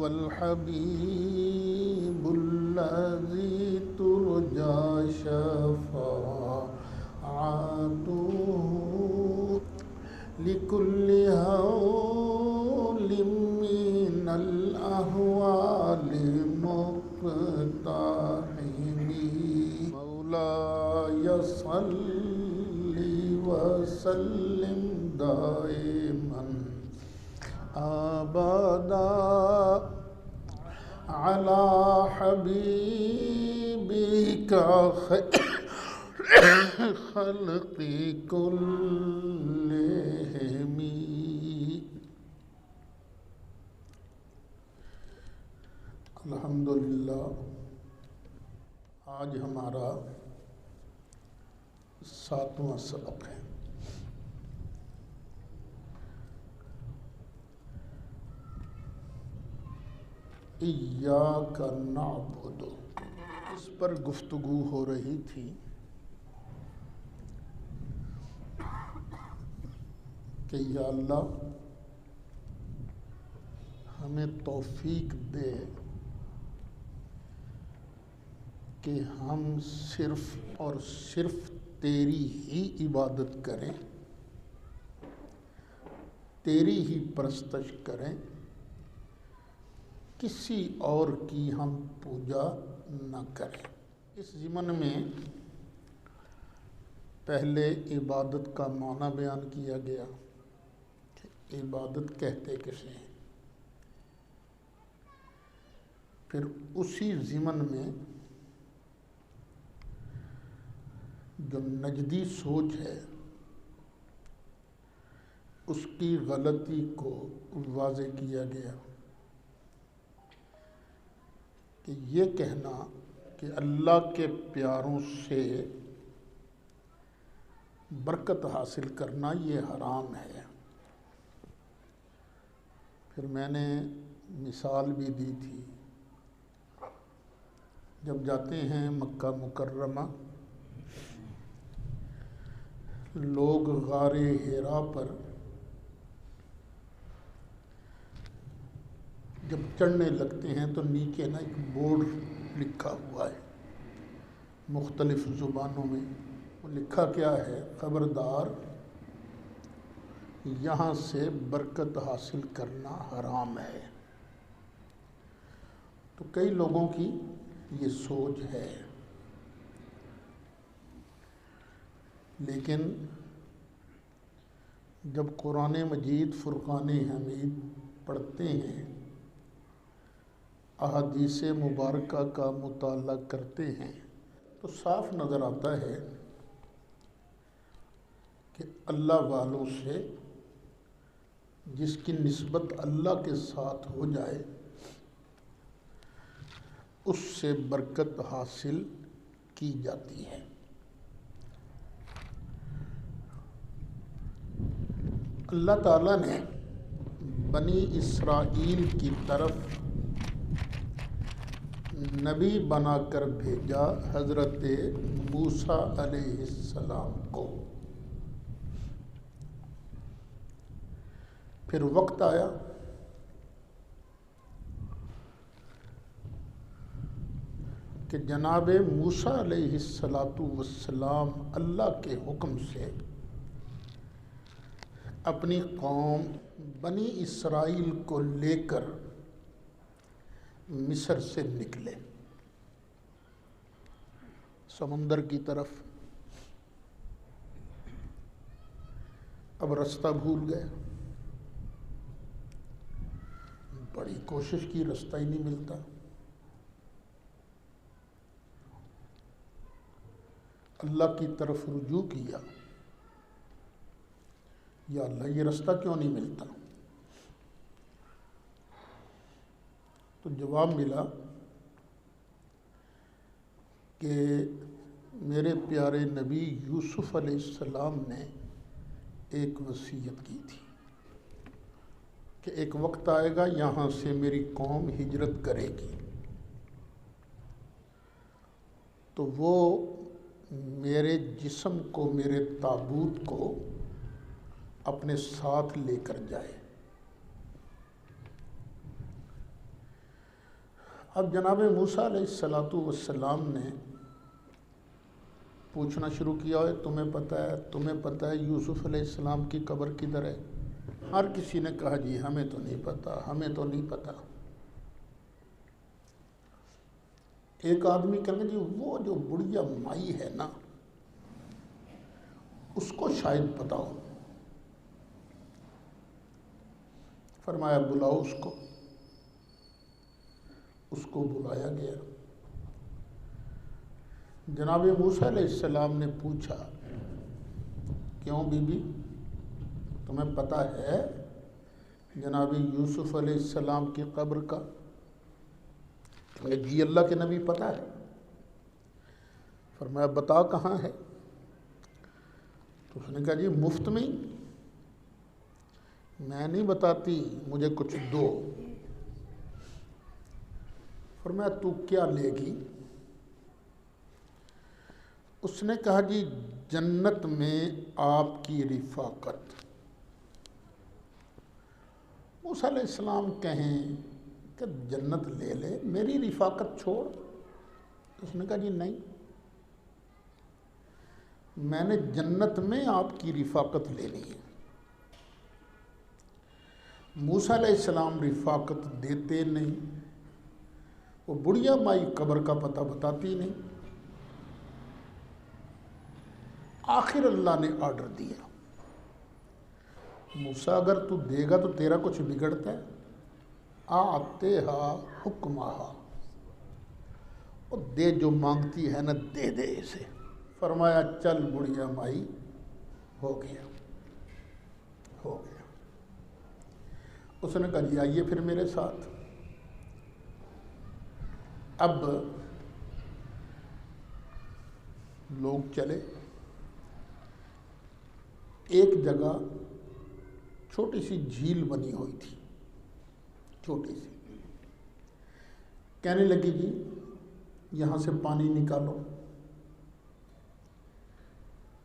والحبيب الذي ترجى شفاعته لكل هول من الأهوال مقتحم مولاي صل وسلم دائما أبدا على حبيبك خلق كلهم. الحمدللہ آج ہمارا 7واں سبق ہے. ایاک نعبد، اس پر گفتگو ہو رہی تھی کہ یا اللہ ہمیں توفیق دے کہ ہم صرف اور صرف تیری ہی عبادت کریں، تیری ہی پرستش کریں، کسی اور کی ہم پوجا نہ کریں. اس ضمن میں پہلے عبادت کا معنی بیان کیا گیا کہ عبادت کہتے کسے ہیں. پھر اسی ضمن میں جو نجدی سوچ ہے اس کی غلطی کو واضح کیا گیا کہ یہ کہنا کہ اللہ کے پیاروں سے برکت حاصل کرنا یہ حرام ہے. پھر میں نے مثال بھی دی تھی، جب جاتے ہیں مکہ مکرمہ لوگ غار حرا پر جب چڑھنے لگتے ہیں تو نیچے نا ایک بورڈ لکھا ہوا ہے مختلف زبانوں میں. وہ لکھا کیا ہے؟ خبردار یہاں سے برکت حاصل کرنا حرام ہے. تو کئی لوگوں کی یہ سوچ ہے، لیکن جب قرآن مجید فرقان حمید پڑھتے ہیں، احادیث مبارکہ کا مطالعہ کرتے ہیں تو صاف نظر آتا ہے کہ اللہ والوں سے جس کی نسبت اللہ کے ساتھ ہو جائے اس سے برکت حاصل کی جاتی ہے. اللہ تعالیٰ نے بنی اسرائیل کی طرف نبی بنا کر بھیجا حضرت موسیٰ علیہ السلام کو. پھر وقت آیا کہ جناب موسیٰ علیہ السلام اللہ کے حکم سے اپنی قوم بنی اسرائیل کو لے کر مصر سے نکلے سمندر کی طرف. اب راستہ بھول گئے، بڑی کوشش کی، راستہ ہی نہیں ملتا. اللہ کی طرف رجوع کیا، یا اللہ یہ راستہ کیوں نہیں ملتا؟ تو جواب ملا کہ میرے پیارے نبی یوسف علیہ السلام نے ایک وصیت کی تھی کہ ایک وقت آئے گا یہاں سے میری قوم ہجرت کرے گی، تو وہ میرے جسم کو، میرے تابوت کو اپنے ساتھ لے کر جائے. اب جناب موسیٰ علیہ السلام نے پوچھنا شروع کیا ہے تمہیں پتہ ہے یوسف علیہ السلام کی قبر کدھر ہے؟ ہر کسی نے کہا جی ہمیں تو نہیں پتہ. ایک آدمی کہنے جی وہ جو بڑھیا مائی ہے نا اس کو شاید پتہ ہو. فرمایا بلاؤ اس کو بلایا گیا. جناب موسیٰ علیہ السلام نے پوچھا کیوں بی بی تمہیں پتہ ہے جناب یوسف علیہ السلام کی قبر کا؟ جی اللہ کے نبی پتہ ہے. فرمایا بتا کہاں ہے؟ تو اس نے کہا جی مفت میں میں نہیں بتاتی مجھے کچھ دو. فرمایا تو کیا لے گی؟ اس نے کہا جی جنت میں آپ کی رفاقت. موسیٰ علیہ السلام کہیں کہ جنت لے لے میری رفاقت چھوڑ. اس نے کہا جی نہیں میں نے جنت میں آپ کی رفاقت لینی ہے. موسیٰ علیہ السلام رفاقت دیتے نہیں. وہ بڑھیا مائی قبر کا پتہ بتاتی نہیں. آخر اللہ نے آرڈر دیا موسیٰ اگر تو دے گا تو تیرا کچھ بگڑتا ہے. آتے ہا حکمہا اور دے جو مانگتی ہے نا دے دے اسے. فرمایا چل بڑھیا مائی ہو گیا. اس نے کہا جی آئیے پھر میرے ساتھ. اب لوگ چلے. ایک جگہ چھوٹی سی جھیل بنی ہوئی تھی چھوٹی سی. کہنے لگی جی یہاں سے پانی نکالو.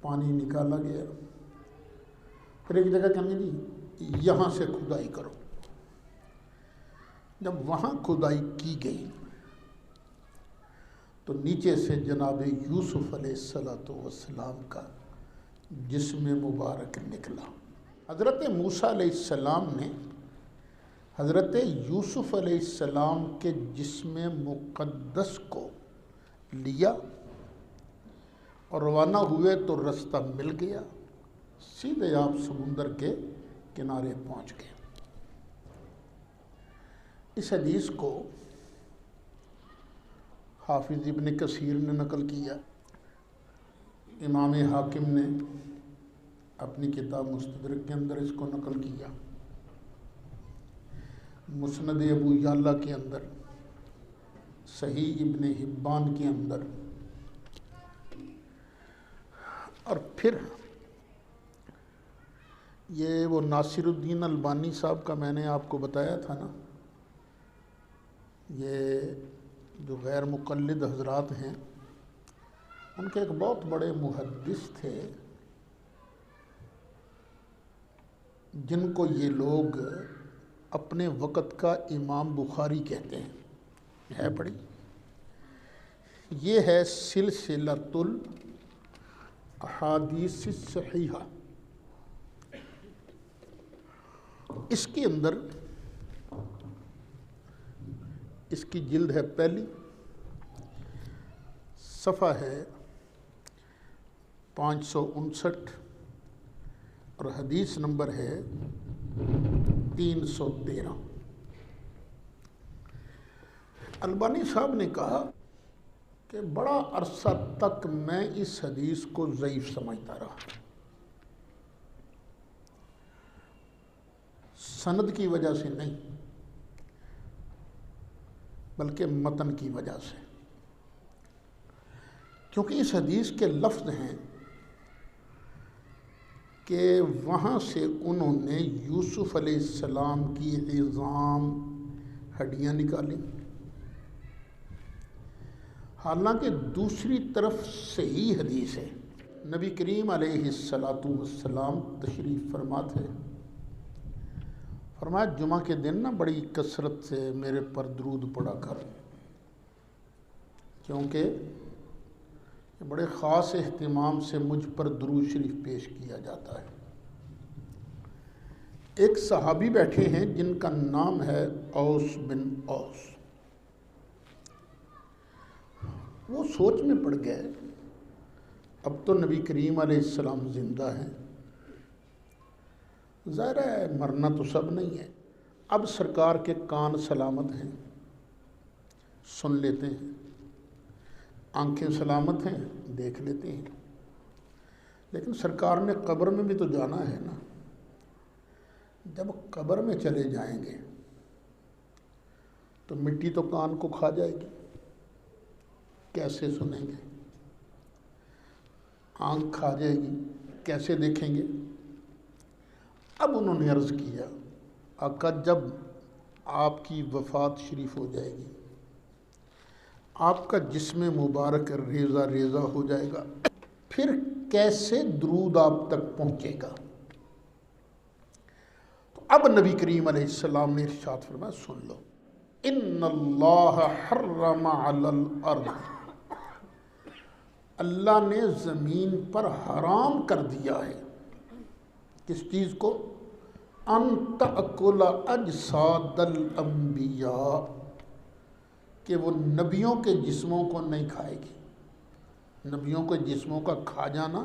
پانی نکالا گیا. پھر ایک جگہ کہنے جی یہاں سے کھدائی کرو. جب وہاں کھدائی کی گئی تو نیچے سے جناب یوسف علیہ السلام کا جسم مبارک نکلا. حضرت موسیٰ علیہ السلام نے حضرت یوسف علیہ السلام کے جسم مقدس کو لیا اور روانہ ہوئے تو رستہ مل گیا. سیدھے آپ سمندر کے کنارے پہنچ گئے. اس حدیث کو حافظ ابن کثیر نے نقل کیا. امام حاکم نے اپنی کتاب مستدرک کے اندر اس کو نقل کیا. مسند ابو یعلا کے اندر، صحیح ابن حبان کے اندر، اور پھر یہ وہ ناصر الدین البانی صاحب کا میں نے آپ کو بتایا تھا نا، یہ جو غیر مقلد حضرات ہیں ان کے ایک بہت بڑے محدث تھے جن کو یہ لوگ اپنے وقت کا امام بخاری کہتے ہیں. ہے پڑھی. یہ ہے سلسلۃ الاحادیث الصحیحہ. اس کے اندر اس کی جلد ہے پہلی، صفحہ ہے 559 اور حدیث نمبر ہے 313. البانی صاحب نے کہا کہ بڑا عرصہ تک میں اس حدیث کو ضعیف سمجھتا رہا. سند کی وجہ سے نہیں بلکہ متن کی وجہ سے، کیونکہ اس حدیث کے لفظ ہیں کہ وہاں سے انہوں نے یوسف علیہ السلام کی عظام ہڈیاں نکالی. حالانکہ دوسری طرف صحیح حدیث ہے، نبی کریم علیہ السلام تشریف فرما تھے. فرمایا جمعہ کے دن نا بڑی کثرت سے میرے پر درود پڑا کر. کیونکہ بڑے خاص اہتمام سے مجھ پر درود شریف پیش کیا جاتا ہے۔ ایک صحابی بیٹھے ہیں جن کا نام ہے اوس بن اوس۔ وہ سوچ میں پڑ گئے، اب تو نبی کریم علیہ السلام زندہ ہیں، ظاہر ہے مرنا تو سب نہیں ہے، اب سرکار کے کان سلامت ہیں، سن لیتے ہیں، آنکھیں سلامت ہیں، دیکھ لیتے ہیں، لیکن سرکار نے قبر میں بھی تو جانا ہے نا۔ جب قبر میں چلے جائیں گے تو مٹی تو کان کو کھا جائے گی، کیسے سنیں گے؟ آنکھ کھا جائے گی، کیسے دیکھیں گے؟ اب انہوں نے عرض کیا، آقا جب آپ کی وفات شریف ہو جائے گی، آپ کا جسم مبارک ریزہ ریزہ ہو جائے گا، پھر کیسے درود آپ تک پہنچے گا؟ تو اب نبی کریم علیہ السلام نے ارشاد فرمایا، سن لو، ان اللہ حرم علی الارض، اللہ نے زمین پر حرام کر دیا ہے کس چیز کو؟ ان تأکل اجساد الانبیاء، کہ وہ نبیوں کے جسموں کو نہیں کھائے گی۔ نبیوں کے جسموں کا کھا جانا،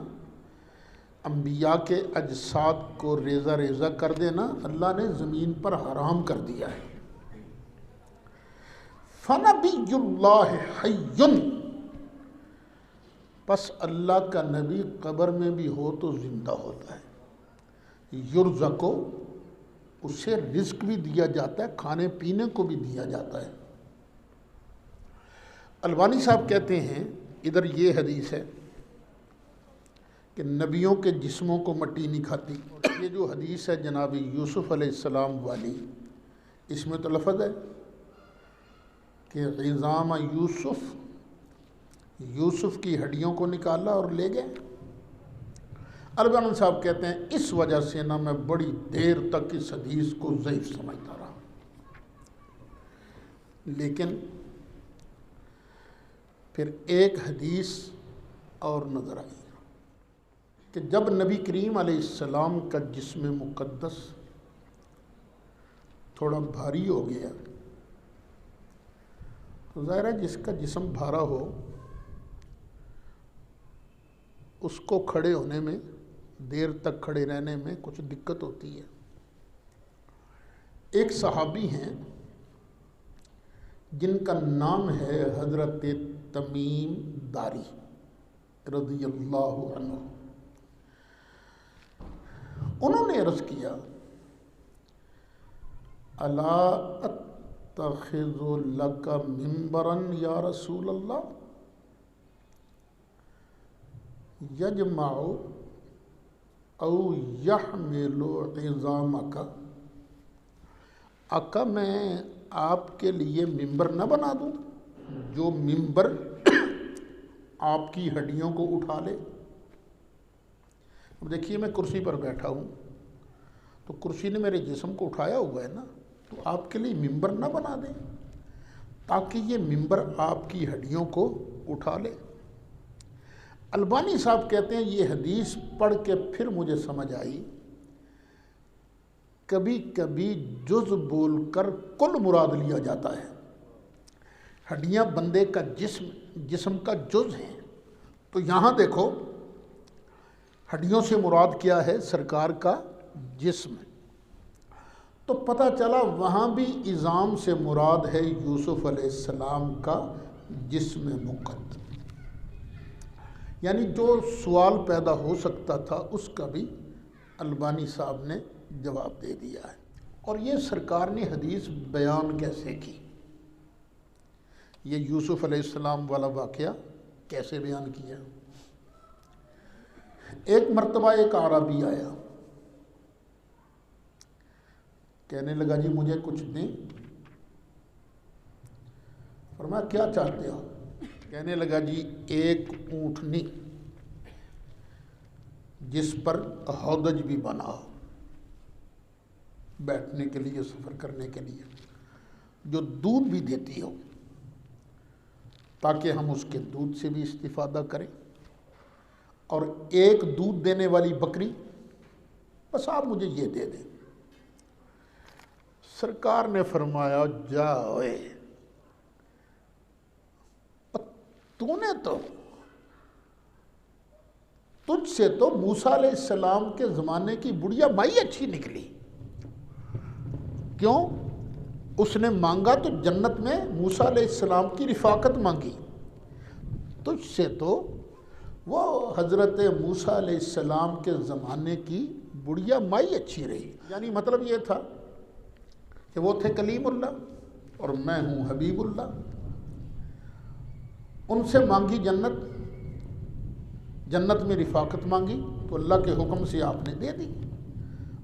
انبیاء کے اجساد کو ریزہ ریزہ کر دینا، اللہ نے زمین پر حرام کر دیا ہے۔ فنبی اللہ حی، پس اللہ کا نبی قبر میں بھی ہو تو زندہ ہوتا ہے، یرزقو، اسے رزق بھی دیا جاتا ہے، کھانے پینے کو بھی دیا جاتا ہے۔ البانی صاحب کہتے ہیں ادھر یہ حدیث ہے کہ نبیوں کے جسموں کو مٹی نہیں کھاتی، یہ جو حدیث ہے جناب یوسف علیہ السلام والی، اس میں تو لفظ ہے کہ عظام یوسف کی ہڈیوں کو نکالا اور لے گئے۔ البانی صاحب کہتے ہیں اس وجہ سے نہ میں بڑی دیر تک اس حدیث کو ضعیف سمجھتا رہا، لیکن پھر ایک حدیث اور نظر آئی کہ جب نبی کریم علیہ السلام کا جسم مقدس تھوڑا بھاری ہو گیا، تو ظاہر ہے جس کا جسم بھارا ہو اس کو کھڑے ہونے میں، دیر تک کھڑے رہنے میں کچھ دقت ہوتی ہے۔ ایک صحابی ہیں جن کا نام ہے حضرت تمیم داری رضی اللہ عنہ، انہوں نے عرض کیا، الا اتخذ لک منبرا یا رسول اللہ یجمع او یحمل عظامک، آقا میں آپ کے لیے ممبر نہ بنا دوں جو ممبر آپ کی ہڈیوں کو اٹھا لے؟ اب دیکھیے میں کرسی پر بیٹھا ہوں تو کرسی نے میرے جسم کو اٹھایا ہوا ہے نا، تو آپ کے لیے ممبر نہ بنا دیں تاکہ یہ ممبر آپ کی ہڈیوں کو اٹھا لے۔ البانی صاحب کہتے ہیں یہ حدیث پڑھ کے پھر مجھے سمجھ آئی، کبھی کبھی جز بول کر کل مراد لیا جاتا ہے۔ ہڈیاں بندے کا جسم کا جز ہیں، تو یہاں دیکھو ہڈیوں سے مراد کیا ہے؟ سرکار کا جسم، تو پتہ چلا وہاں بھی عظام سے مراد ہے یوسف علیہ السلام کا جسم مقدس، یعنی جو سوال پیدا ہو سکتا تھا اس کا بھی البانی صاحب نے جواب دے دیا ہے۔ اور یہ سرکار نے حدیث بیان کیسے کی، یہ یوسف علیہ السلام والا واقعہ کیسے بیان کیا؟ ایک مرتبہ ایک عربی آیا، کہنے لگا جی مجھے کچھ دیں۔ فرمایا کیا چاہتے ہو؟ کہنے لگا جی ایک اونٹنی جس پر ہودج بھی بنا ہو، بیٹھنے کے لیے، سفر کرنے کے لیے، جو دودھ بھی دیتی ہو۔ تاکہ ہم اس کے دودھ سے بھی استفادہ کریں، اور ایک دودھ دینے والی بکری بس آپ مجھے یہ دے دیں۔ سرکار نے فرمایا جا اوئے، تو نے تو تجھ سے تو موسیٰ علیہ السلام کے زمانے کی بڑھیا مائی اچھی نکلی۔ کیوں؟ اس نے مانگا تو جنت میں موسیٰ علیہ السلام کی رفاقت مانگی، تجھ سے تو وہ حضرت موسیٰ علیہ السلام کے زمانے کی بڑھیا مائی اچھی رہی۔ یعنی مطلب یہ تھا کہ وہ تھے کلیم اللہ اور میں ہوں حبیب اللہ، ان سے مانگی جنت، جنت میں رفاقت مانگی تو اللہ کے حکم سے آپ نے دے دی،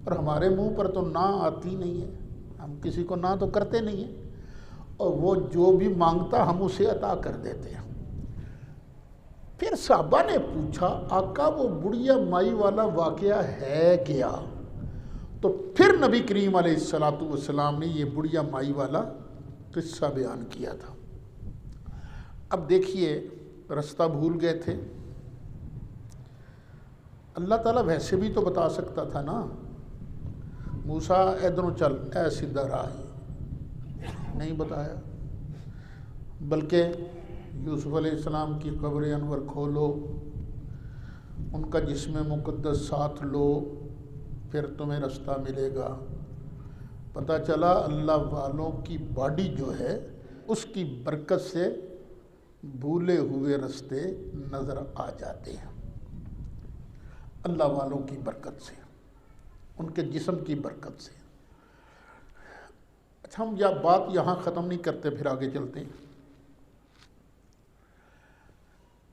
اور ہمارے منہ پر تو نہ آتی نہیں ہے، ہم کسی کو نہ تو کرتے نہیں ہیں، اور وہ جو بھی مانگتا ہم اسے عطا کر دیتے ہیں۔ پھر صحابہ نے پوچھا آقا وہ بڑھیا مائی والا واقعہ ہے کیا؟ تو پھر نبی کریم علیہ السلام نے یہ بڑھیا مائی والا قصہ بیان کیا تھا۔ اب دیکھیے رستہ بھول گئے تھے، اللہ تعالیٰ ویسے بھی تو بتا سکتا تھا نا، موسیٰ ادھروں چل، اے سیدھا راہ، نہیں بتایا، بلکہ یوسف علیہ السلام کی قبر انور کھولو، ان کا جسم مقدس ساتھ لو، پھر تمہیں رستہ ملے گا۔ پتہ چلا اللہ والوں کی باڈی جو ہے اس کی برکت سے بھولے ہوئے رستے نظر آ جاتے ہیں، اللہ والوں کی برکت سے، ان کے جسم کی برکت سے۔ اچھا ہم یہ بات یہاں ختم نہیں کرتے، پھر آگے چلتے ہیں۔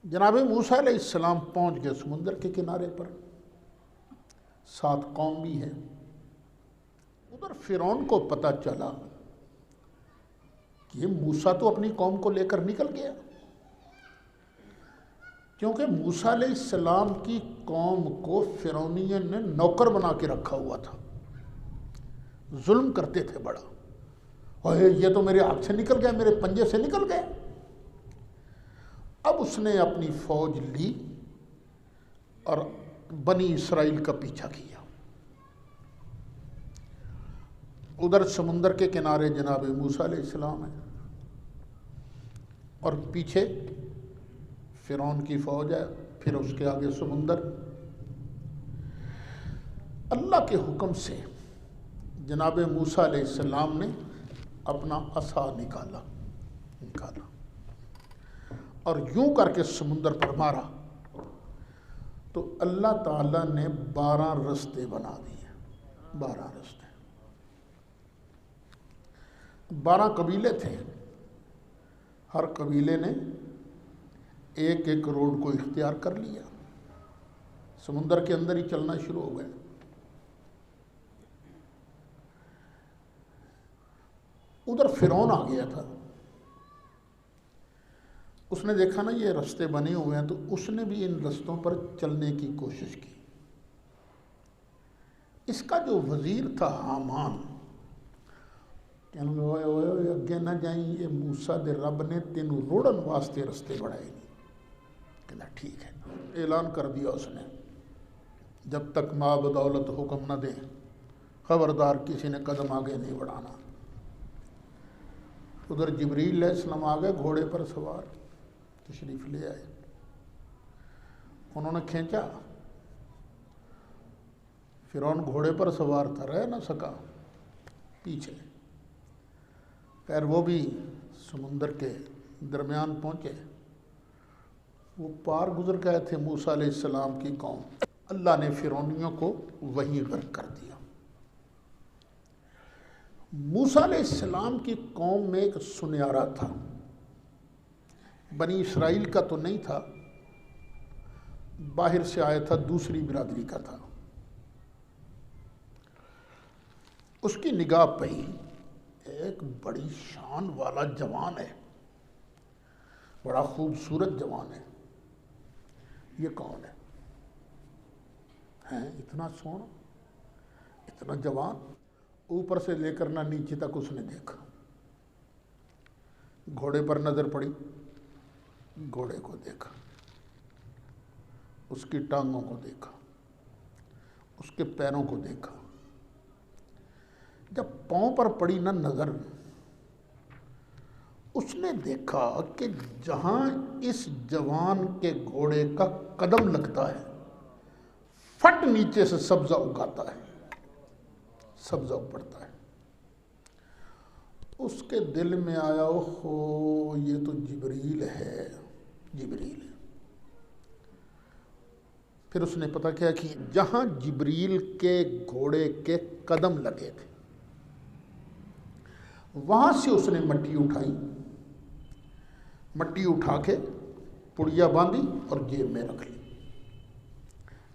جناب موسیٰ علیہ السلام پہنچ گئے سمندر کے کنارے پر، ساتھ قوم بھی ہے۔ ادھر فرعون کو پتہ چلا کہ موسیٰ تو اپنی قوم کو لے کر نکل گیا، کیونکہ موسیٰ علیہ السلام کی قوم کو فرعونین نے نوکر بنا کے رکھا ہوا تھا، ظلم کرتے تھے بڑا، اور یہ تو میرے ہاتھ سے نکل گئے، میرے پنجے سے نکل گئے۔ اب اس نے اپنی فوج لی اور بنی اسرائیل کا پیچھا کیا۔ ادھر سمندر کے کنارے جناب موسیٰ علیہ السلام ہے، اور پیچھے فرعون کی فوج ہے، پھر اس کے آگے سمندر۔ اللہ کے حکم سے جناب موسیٰ علیہ السلام نے اپنا عصا نکالا اور یوں کر کے سمندر پر مارا تو اللہ تعالیٰ نے 12 رستے بنا دیے، 12 رستے، 12 قبیلے تھے، ہر قبیلے نے ایک ایک روڈ کو اختیار کر لیا، سمندر کے اندر ہی چلنا شروع ہو گئے۔ ادھر فرعون آ گیا تھا، اس نے دیکھا نا یہ رستے بنے ہوئے ہیں، تو اس نے بھی ان رستوں پر چلنے کی کوشش کی۔ اس کا جو وزیر تھا حامان، کہنے لگا اوئے اوئے اوئے اگے نہ جائیں، یہ موسیٰ دے رب نے تینوں روڑن واسطے رستے بڑھائے نہیں۔ کہنا ٹھیک ہے، اعلان کر دیا اس نے، جب تک ماں بدولت حکم نہ دے خبردار کسی نے قدم آگے نہیں بڑھانا۔ ادھر جبریل علیہ السلام آ گئے گھوڑے پر سوار، تشریف لے آئے، انہوں نے کھینچا، فرعون گھوڑے پر سوار تھا، رہ نہ سکا پیچھے، خیر وہ بھی سمندر کے درمیان پہنچے، وہ پار گزر گئے تھے موسیٰ علیہ السلام کی قوم، اللہ نے فرعونیوں کو وہیں غرق کر دیا۔ موسیٰ علیہ السلام کی قوم میں ایک سنیارا تھا، بنی اسرائیل کا تو نہیں تھا، باہر سے آیا تھا، دوسری برادری کا تھا۔ اس کی نگاہ پئی ایک بڑی شان والا جوان ہے، بڑا خوبصورت جوان ہے، یہ کون ہے؟ اتنا سونا، اتنا جوان، اوپر سے لے کر نہ نیچے تک اس نے دیکھا، گھوڑے پر نظر پڑی، گھوڑے کو دیکھا، اس کی ٹانگوں کو دیکھا، اس کے پیروں کو دیکھا۔ جب پاؤں پر پڑی نہ نظر، اس نے دیکھا کہ جہاں اس جوان کے گھوڑے کا قدم لگتا ہے فٹ نیچے سے سبزہ اگاتا ہے، سبزہ پڑتا ہے۔ اس کے دل میں آیا اوہو یہ تو جبریل ہے، جبریل ہے۔ پھر اس نے پتہ کیا کہ جہاں جبریل کے گھوڑے کے قدم لگے تھے وہاں سے اس نے مٹی اٹھائی، مٹی اٹھا کے پڑیا باندھی اور جیب میں رکھ لی۔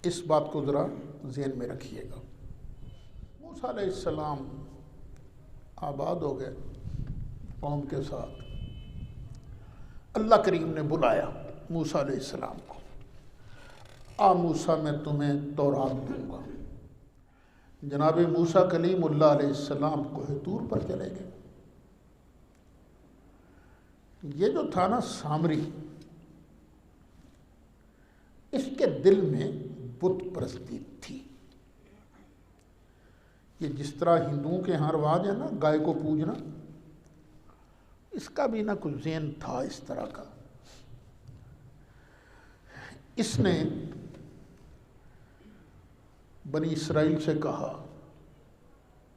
اس بات کو ذرا ذہن میں رکھیے گا۔ موسیٰ علیہ السلام آباد ہو گئے قوم کے ساتھ۔ اللہ کریم نے بلایا موسیٰ علیہ السلام کو، آ موسیٰ میں تمہیں تورات دوں گا۔ جناب موسیٰ کلیم اللہ علیہ السلام کوہ طور پر چلے گئے۔ یہ جو تھا نا سامری، اس کے دل میں بت پرستی تھی۔ یہ جس طرح ہندوؤں کے ہاں رواج ہے نا گائے کو پوجنا، اس کا بھی نہ کچھ ذہن تھا اس طرح کا۔ اس نے بنی اسرائیل سے کہا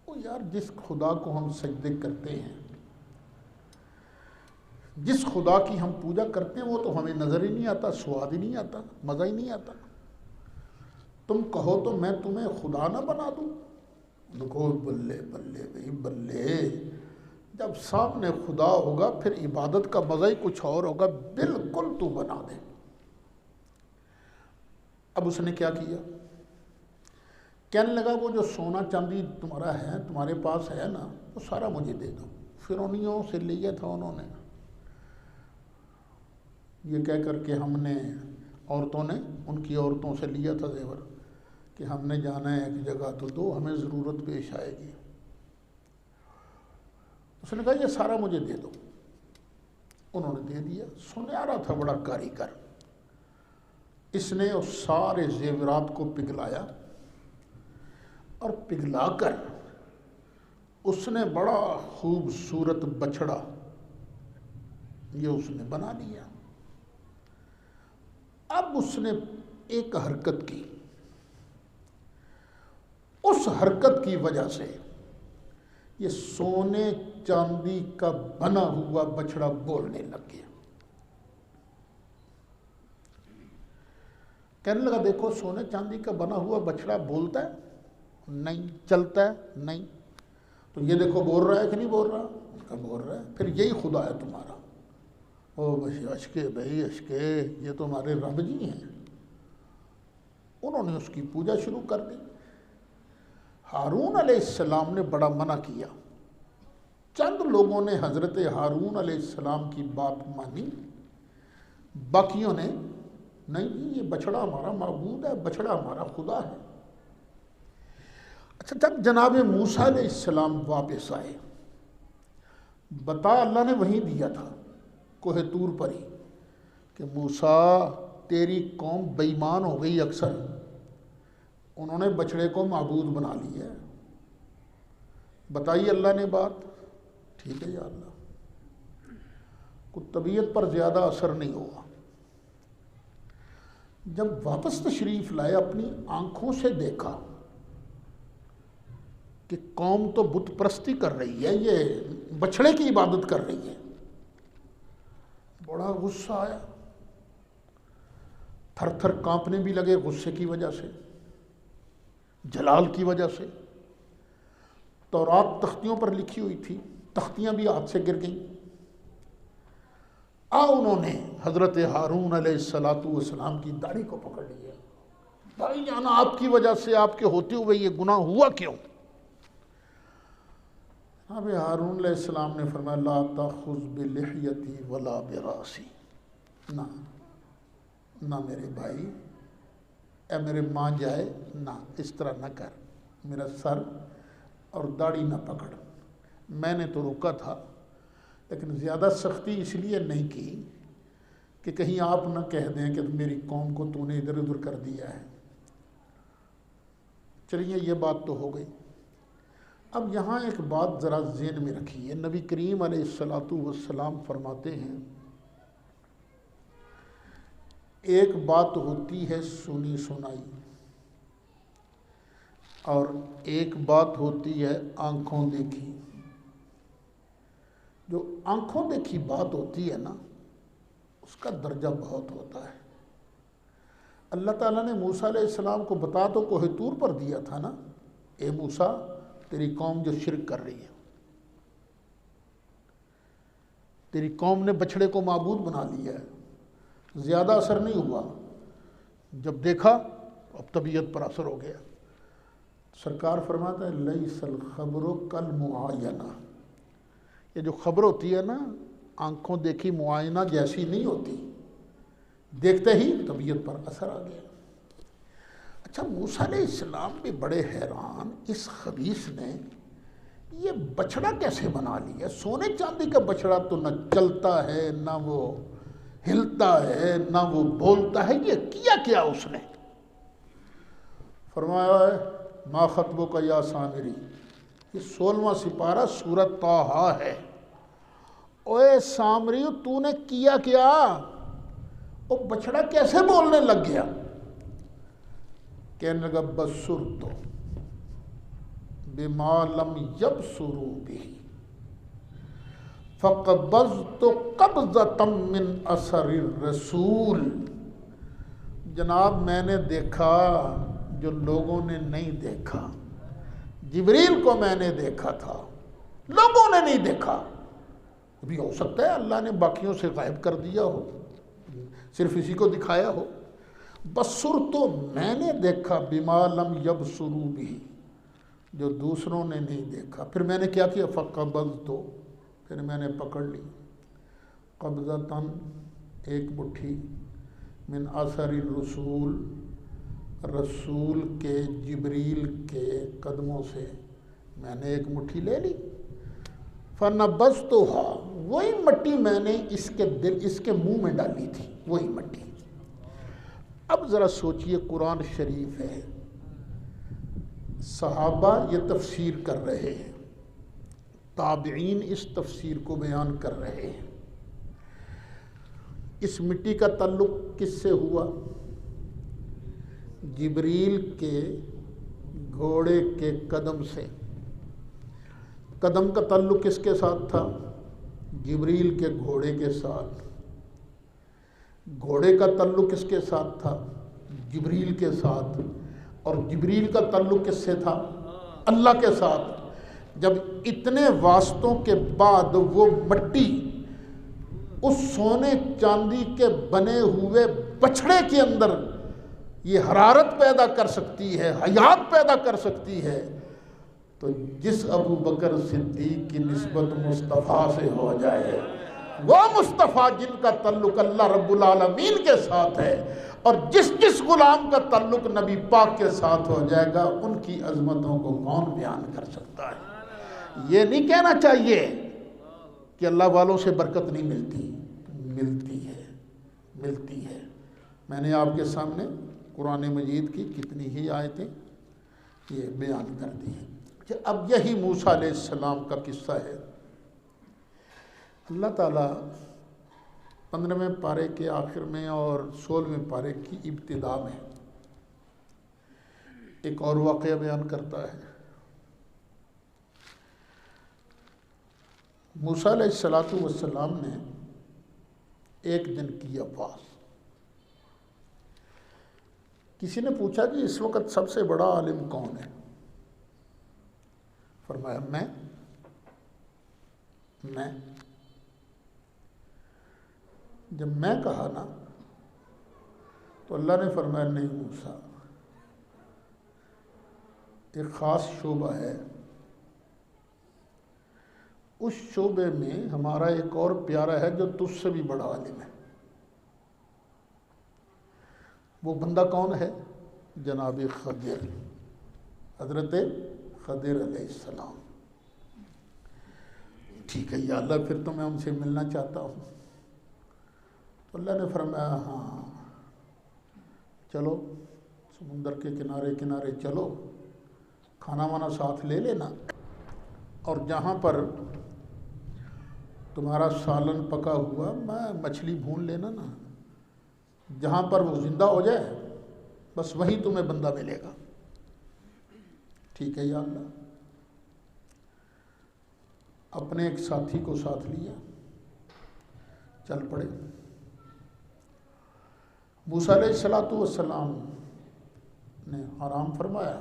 او یار جس خدا کو ہم سجدے کرتے ہیں، جس خدا کی ہم پوجا کرتے ہیں وہ تو ہمیں نظر ہی نہیں آتا، سواد ہی نہیں آتا، مزہ ہی نہیں آتا، تم کہو تو میں تمہیں خدا نہ بنا دوں۔ دیکھو بلے بلے بھائی بلے، جب سامنے خدا ہوگا پھر عبادت کا مزہ ہی کچھ اور ہوگا، بالکل تو بنا دے۔ اب اس نے کیا کیا؟ کہنے لگا وہ جو سونا چاندی تمہارا ہے، تمہارے پاس ہے نا، وہ سارا مجھے دے دو۔ فرعونیوں سے لیا تھا انہوں نے، یہ کہہ کر کے ہم نے عورتوں نے ان کی عورتوں سے لیا تھا زیور کہ ہم نے جانا ہے ایک جگہ تو دو، ہمیں ضرورت پیش آئے گی۔ اس نے کہا یہ سارا مجھے دے دو۔ انہوں نے دے دیا۔ سنیارا تھا بڑا کاریگر، اس نے اس سارے زیورات کو پگھلایا اور پگھلا کر اس نے بڑا خوبصورت بچھڑا یہ اس نے بنا لیا۔ اب اس نے ایک حرکت کی، اس حرکت کی وجہ سے یہ سونے چاندی کا بنا ہوا بچھڑا بولنے لگ گیا۔ کہنے لگا دیکھو سونے چاندی کا بنا ہوا بچھڑا بولتا ہے نہیں، چلتا ہے نہیں، تو یہ دیکھو بول رہا ہے کہ نہیں بول رہا؟ اس کا بول رہا ہے، پھر یہی خدا ہے تمہارا۔ او بھائی اشکے، بھائی اشکے، یہ تو ہمارے رب جی ہیں۔ انہوں نے اس کی پوجا شروع کر دی۔ ہارون علیہ السلام نے بڑا منع کیا، چند لوگوں نے حضرت ہارون علیہ السلام کی بات مانی، باقیوں نے نہیں یہ بچھڑا ہمارا معبود ہے، بچھڑا ہمارا خدا ہے۔ اچھا جب جناب موسیٰ علیہ السلام واپس آئے، بتا اللہ نے وہیں دیا تھا کوہ طور پر ہی کہ موسیٰ تیری قوم بے ایمان ہو گئی، اکثر انہوں نے بچڑے کو معبود بنا لیا ہے۔ بتائی اللہ نے بات، ٹھیک ہے یا اللہ، کوئی طبیعت پر زیادہ اثر نہیں ہوا۔ جب واپس تشریف لائے اپنی آنکھوں سے دیکھا کہ قوم تو بت پرستی کر رہی ہے، یہ بچھڑے کی عبادت کر رہی ہے، بڑا غصہ آیا، تھر تھر کانپنے بھی لگے غصے کی وجہ سے، جلال کی وجہ سے۔ تورات تختیوں پر لکھی ہوئی تھی، تختیاں بھی ہاتھ سے گر گئیں۔ انہوں نے حضرت ہارون علیہ السلام کی داڑھی کو پکڑ لیا، بھائی جان آپ کی وجہ سے، آپ کے ہوتے ہوئے یہ گناہ ہوا کیوں؟ اب ہارون علیہ السلام نے فرمایا لا تاخذ بلحیتی ولا براسی، نہ میرے بھائی، اے میرے ماں جائے، نہ اس طرح نہ کر، میرا سر اور داڑھی نہ پکڑ۔ میں نے تو روکا تھا لیکن زیادہ سختی اس لیے نہیں کی کہ کہیں آپ نہ کہہ دیں کہ میری قوم کو تو نے ادھر ادھر کر دیا ہے۔ چلیے یہ بات تو ہو گئی۔ اب یہاں ایک بات ذرا ذہن میں رکھیے، نبی کریم علیہ الصلوۃ والسلام فرماتے ہیں ایک بات ہوتی ہے سنی سنائی اور ایک بات ہوتی ہے آنکھوں دیکھی۔ جو آنکھوں دیکھی بات ہوتی ہے نا، اس کا درجہ بہت ہوتا ہے۔ اللہ تعالیٰ نے موسیٰ علیہ السلام کو بتا تو کوہ طور پر دیا تھا نا، اے موسیٰ تیری قوم جو شرک کر رہی ہے، تیری قوم نے بچھڑے کو معبود بنا لیا ہے، زیادہ اثر نہیں ہوا، جب دیکھا اب طبیعت پر اثر ہو گیا۔ سرکار فرماتا ہے لیس الخبر کالمعاینہ، یہ جو خبر ہوتی ہے نا آنکھوں دیکھی معائنہ جیسی نہیں ہوتی، دیکھتے ہی طبیعت پر اثر آ گیا۔ اچھا موسیٰ علیہ السلام بھی بڑے حیران، اس خبیث نے یہ بچڑا کیسے بنا لیا؟ سونے چاندی کا بچڑا تو نہ چلتا ہے، نہ وہ ہلتا ہے، نہ وہ بولتا ہے، یہ کیا کیا اس نے؟ فرمایا ہے ما خطبک یا سامری، یہ 16واں سپارہ سورۃ طٰہٰ ہے۔ اوے سامری تو نے کیا کیا؟ وہ بچڑا کیسے بولنے لگ گیا؟ کہنے لگا بصرت بما لم یبصروا بہ فقبضت قبضۃ من اثر الرسول، جناب میں نے دیکھا جو لوگوں نے نہیں دیکھا، جبریل کو میں نے دیکھا تھا، لوگوں نے نہیں دیکھا۔ ابھی ہو سکتا ہے اللہ نے باقیوں سے غائب کر دیا ہو، صرف اسی کو دکھایا ہو۔ بصر تو میں نے دیکھا بما لم یبصروا بہ، جو دوسروں نے نہیں دیکھا۔ پھر میں نے کیا کیا؟ فقبضت، پھر میں نے پکڑ لی، قبضتاً ایک مٹھی، من اثر الرسول، رسول کے جبریل کے قدموں سے میں نے ایک مٹھی لے لی۔ فنبذتها، وہی مٹی میں نے اس کے منہ میں ڈالی تھی، وہی مٹی۔ اب ذرا سوچئے، قرآن شریف ہے، صحابہ یہ تفسیر کر رہے ہیں، تابعین اس تفسیر کو بیان کر رہے ہیں۔ اس مٹی کا تعلق کس سے ہوا؟ جبریل کے گھوڑے کے قدم سے۔ قدم کا تعلق کس کے ساتھ تھا؟ جبریل کے گھوڑے کے ساتھ۔ گھوڑے کا تعلق کس کے ساتھ تھا؟ جبریل کے ساتھ۔ اور جبریل کا تعلق کس سے تھا؟ اللہ کے ساتھ۔ جب اتنے واسطوں کے بعد وہ مٹی اس سونے چاندی کے بنے ہوئے بچھڑے کے اندر یہ حرارت پیدا کر سکتی ہے، حیات پیدا کر سکتی ہے، تو جس ابو بکر صدیق کی نسبت مصطفیٰ سے ہو جائے، وہ مصطفیٰ جن کا تعلق اللہ رب العالمین کے ساتھ ہے، اور جس غلام کا تعلق نبی پاک کے ساتھ ہو جائے گا، ان کی عظمتوں کو کون بیان کر سکتا ہے؟ یہ نہیں کہنا چاہیے کہ اللہ والوں سے برکت نہیں ملتی، ملتی ہے، ملتی ہے۔ میں نے آپ کے سامنے قرآن مجید کی کتنی ہی آیتیں یہ بیان کر دی ہیں۔ اب یہی موسیٰ علیہ السلام کا قصہ ہے۔ اللہ تعالیٰ 15ویں پارے کے آخر میں اور 16ویں پارے کی ابتدا میں ایک اور واقعہ بیان کرتا ہے۔ موسیٰ علیہ السلام نے ایک دن کی اپواس۔ کسی نے پوچھا کہ اس وقت سب سے بڑا عالم کون ہے؟ فرمایا میں۔ جب میں کہا نا تو اللہ نے فرمایا نہیں موسیٰ، ایک خاص شعبہ ہے، اس شعبے میں ہمارا ایک اور پیارا ہے جو تجھ سے بھی بڑا عالم ہے۔ وہ بندہ کون ہے؟ جناب خضر، حضرت خضر علیہ السلام۔ ٹھیک ہے یا اللہ، پھر تو میں ان سے ملنا چاہتا ہوں۔ اللہ نے فرمایا ہاں چلو سمندر کے کنارے کنارے چلو، کھانا وانا ساتھ لے لینا، اور جہاں پر تمہارا سالن پکا ہوا میں مچھلی بھون لینا نا، جہاں پر وہ زندہ ہو جائے بس وہیں تمہیں بندہ ملے گا۔ ٹھیک ہے یا اللہ۔ اپنے ایک ساتھی کو ساتھ لیا، چل پڑے۔ موسیٰ علیہ السلام نے آرام فرمایا،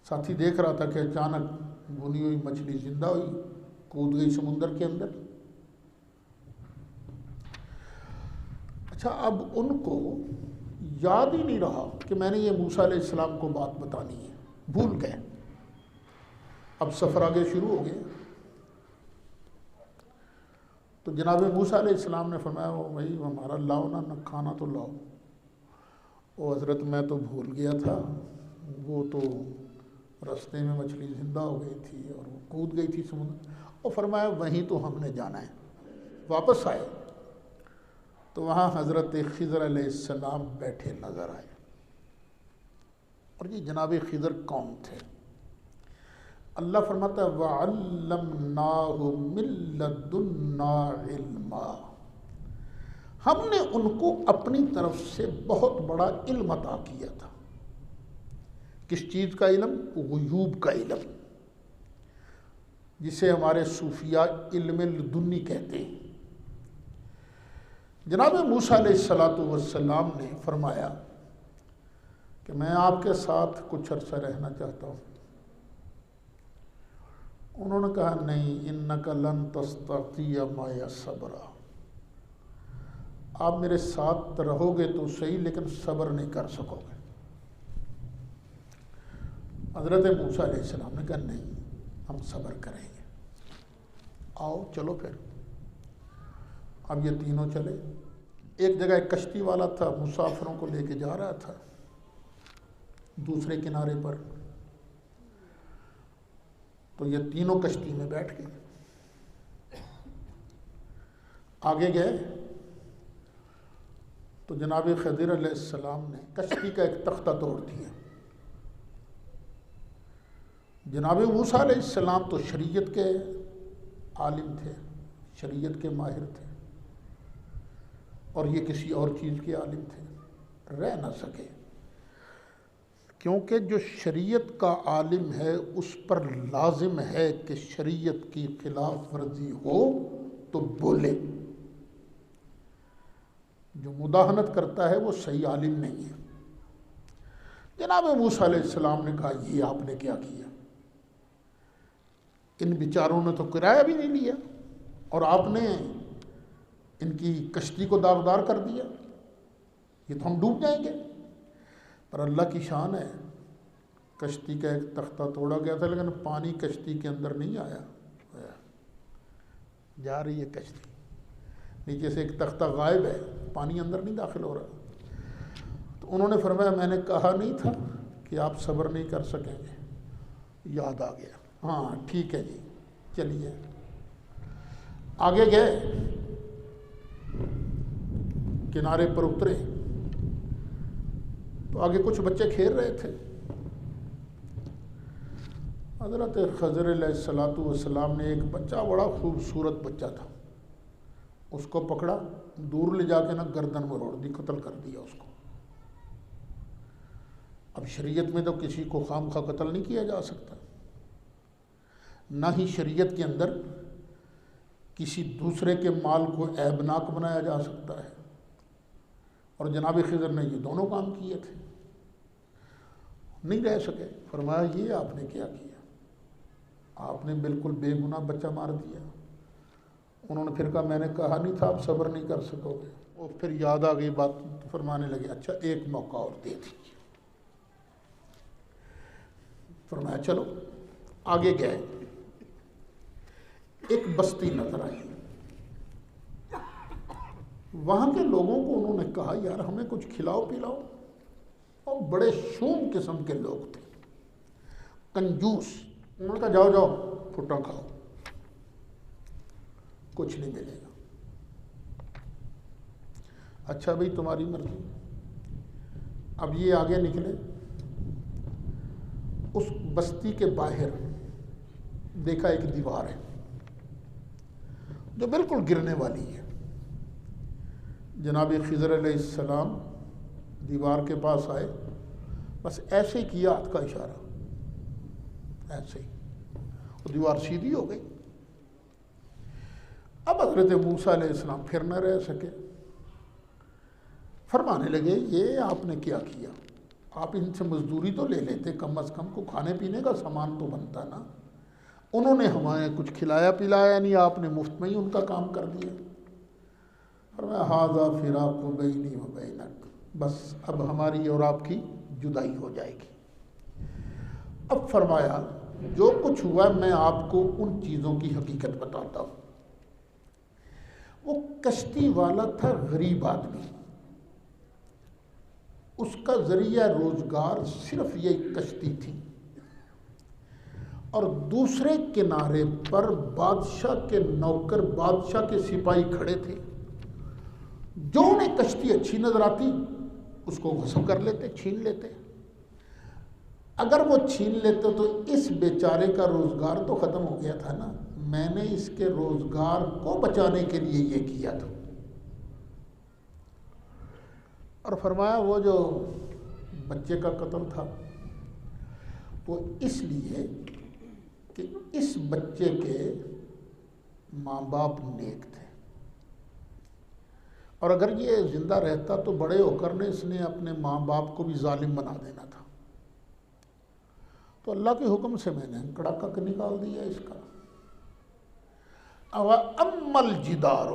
ساتھی دیکھ رہا تھا کہ اچانک بھنی ہوئی مچھلی زندہ ہوئی، کود گئی سمندر کے اندر۔ اچھا، اب ان کو یاد ہی نہیں رہا کہ میں نے یہ موسیٰ علیہ السلام کو بات بتانی ہے، بھول گئے۔ اب سفر آگے شروع ہو گیا، تو جناب موسیٰ علیہ السلام نے فرمایا وہ بھائی ہمارا لاؤ نا کھانا تو لاؤ۔ وہ حضرت میں تو بھول گیا تھا، وہ تو رستے میں مچھلی زندہ ہو گئی تھی اور وہ کود گئی تھی سمندر۔ اور فرمایا وہیں تو ہم نے جانا ہے۔ واپس آئے تو وہاں حضرت خضر علیہ السلام بیٹھے نظر آئے۔ اور یہ جناب خضر کون تھے؟ اللہ فرماتا ہے وَعَلَّمْنَاهُ مِن لَّدُنَّا عِلْمًا، ہم نے ان کو اپنی طرف سے بہت بڑا علم عطا کیا تھا۔ کس چیز کا علم؟ غیوب کا علم، جسے ہمارے صوفیاء علم لدنی کہتے ہیں۔ جناب موسیٰ علیہ السلام نے فرمایا کہ میں آپ کے ساتھ کچھ عرصہ رہنا چاہتا ہوں۔ انہوں نے کہا نہیں، انک لن تستطیع معی صبرا، آپ میرے ساتھ رہو گے تو صحیح لیکن صبر نہیں کر سکو گے۔ حضرت موسیٰ علیہ السلام نے کہا نہیں، ہم صبر کریں گے، آؤ چلو پھر۔ اب یہ تینوں چلے۔ ایک جگہ ایک کشتی والا تھا، مسافروں کو لے کے جا رہا تھا دوسرے کنارے پر، تو یہ تینوں کشتی میں بیٹھ گئے۔ آگے گئے تو جناب خضر علیہ السلام نے کشتی کا ایک تختہ توڑ دیا۔ جناب موسیٰ علیہ السلام تو شریعت کے عالم تھے، شریعت کے ماہر تھے، اور یہ کسی اور چیز کے عالم تھے، رہ نہ سکے، کیونکہ جو شریعت کا عالم ہے اس پر لازم ہے کہ شریعت کی خلاف ورزی ہو تو بولے۔ جو مداہنت کرتا ہے وہ صحیح عالم نہیں ہے۔ جناب موسیٰ علیہ السلام نے کہا یہ آپ نے کیا کیا؟ ان بیچاروں نے تو کرایہ بھی نہیں لیا اور آپ نے ان کی کشتی کو داغدار کر دیا، یہ تو ہم ڈوب جائیں گے۔ پر اللہ کی شان ہے، کشتی کا ایک تختہ توڑا گیا تھا لیکن پانی کشتی کے اندر نہیں آیا، جا رہی ہے کشتی، نیچے سے ایک تختہ غائب ہے، پانی اندر نہیں داخل ہو رہا۔ تو انہوں نے فرمایا میں نے کہا نہیں تھا کہ آپ صبر نہیں کر سکیں گے؟ یاد آ گیا، ہاں ٹھیک ہے جی چلیے۔ آگے گئے، کنارے پر اترے تو آگے کچھ بچے کھیل رہے تھے۔ حضرت خضر علیہ السلام نے ایک بچہ، بڑا خوبصورت بچہ تھا، اس کو پکڑا، دور لے جا کے نا گردن میں روڑ دی، قتل کر دیا اس کو۔ اب شریعت میں تو کسی کو خام خواہ قتل نہیں کیا جا سکتا، نہ ہی شریعت کے اندر کسی دوسرے کے مال کو عیبناک بنایا جا سکتا ہے، اور جناب خضر نے یہ دونوں کام کیے تھے، نہیں رہ سکے۔ فرمایا یہ آپ نے کیا کیا؟ آپ نے بالکل بے گناہ بچہ مار دیا۔ انہوں نے پھر کہا میں نے کہا نہیں تھا آپ صبر نہیں کر سکو گے۔ اور پھر یاد آ گئی بات، فرمانے لگے اچھا ایک موقع اور دے دیجیے۔ فرمایا چلو۔ آگے گئے، ایک بستی نظر آئی، وہاں کے لوگوں کو انہوں نے کہا یار ہمیں کچھ کھلاؤ پلاؤ، اور بڑے شوم قسم کے لوگ تھے، کنجوس۔ انہوں نے کہا جاؤ جاؤ پھٹا کھاؤ، کچھ نہیں ملے گا۔ اچھا بھئی تمہاری مرضی۔ اب یہ آگے نکلے، اس بستی کے باہر دیکھا ایک دیوار ہے جو بالکل گرنے والی ہے۔ جناب خضر علیہ السلام دیوار کے پاس آئے، بس ایسے ہی کیا ہاتھ کا اشارہ، ایسے ہی وہ دیوار سیدھی ہو گئی۔ اب حضرت موسیٰ علیہ السلام پھر نہ رہ سکے، فرمانے لگے یہ آپ نے کیا کیا؟ آپ ان سے مزدوری تو لے لیتے، کم از کم کو کھانے پینے کا سامان تو بنتا نا۔ انہوں نے ہمیں کچھ کھلایا پلایا نہیں، آپ نے مفت میں ہی ان کا کام کر دیا۔ فرمایا ھذا فراق بینی و بینک، بس اب ہماری اور آپ کی جدائی ہو جائے گی۔ اب فرمایا جو کچھ ہوا میں آپ کو ان چیزوں کی حقیقت بتاتا ہوں۔ وہ کشتی والا تھا غریب آدمی، اس کا ذریعہ روزگار صرف یہ کشتی تھی، اور دوسرے کنارے پر بادشاہ کے نوکر، بادشاہ کے سپاہی کھڑے تھے، جو انہیں کشتی اچھی نظر آتی اس کو غصب کر لیتے، چھین لیتے۔ اگر وہ چھین لیتے تو اس بیچارے کا روزگار تو ختم ہو گیا تھا نا، میں نے اس کے روزگار کو بچانے کے لیے یہ کیا تھا۔ اور فرمایا وہ جو بچے کا قتل تھا وہ اس لیے کہ اس بچے کے ماں باپ نیک تھے، اور اگر یہ زندہ رہتا تو بڑے ہو کر نے اس نے اپنے ماں باپ کو بھی ظالم بنا دینا تھا، تو اللہ کے حکم سے میں نے کڑاکا نکال دیا اس کا۔ اما الجدار،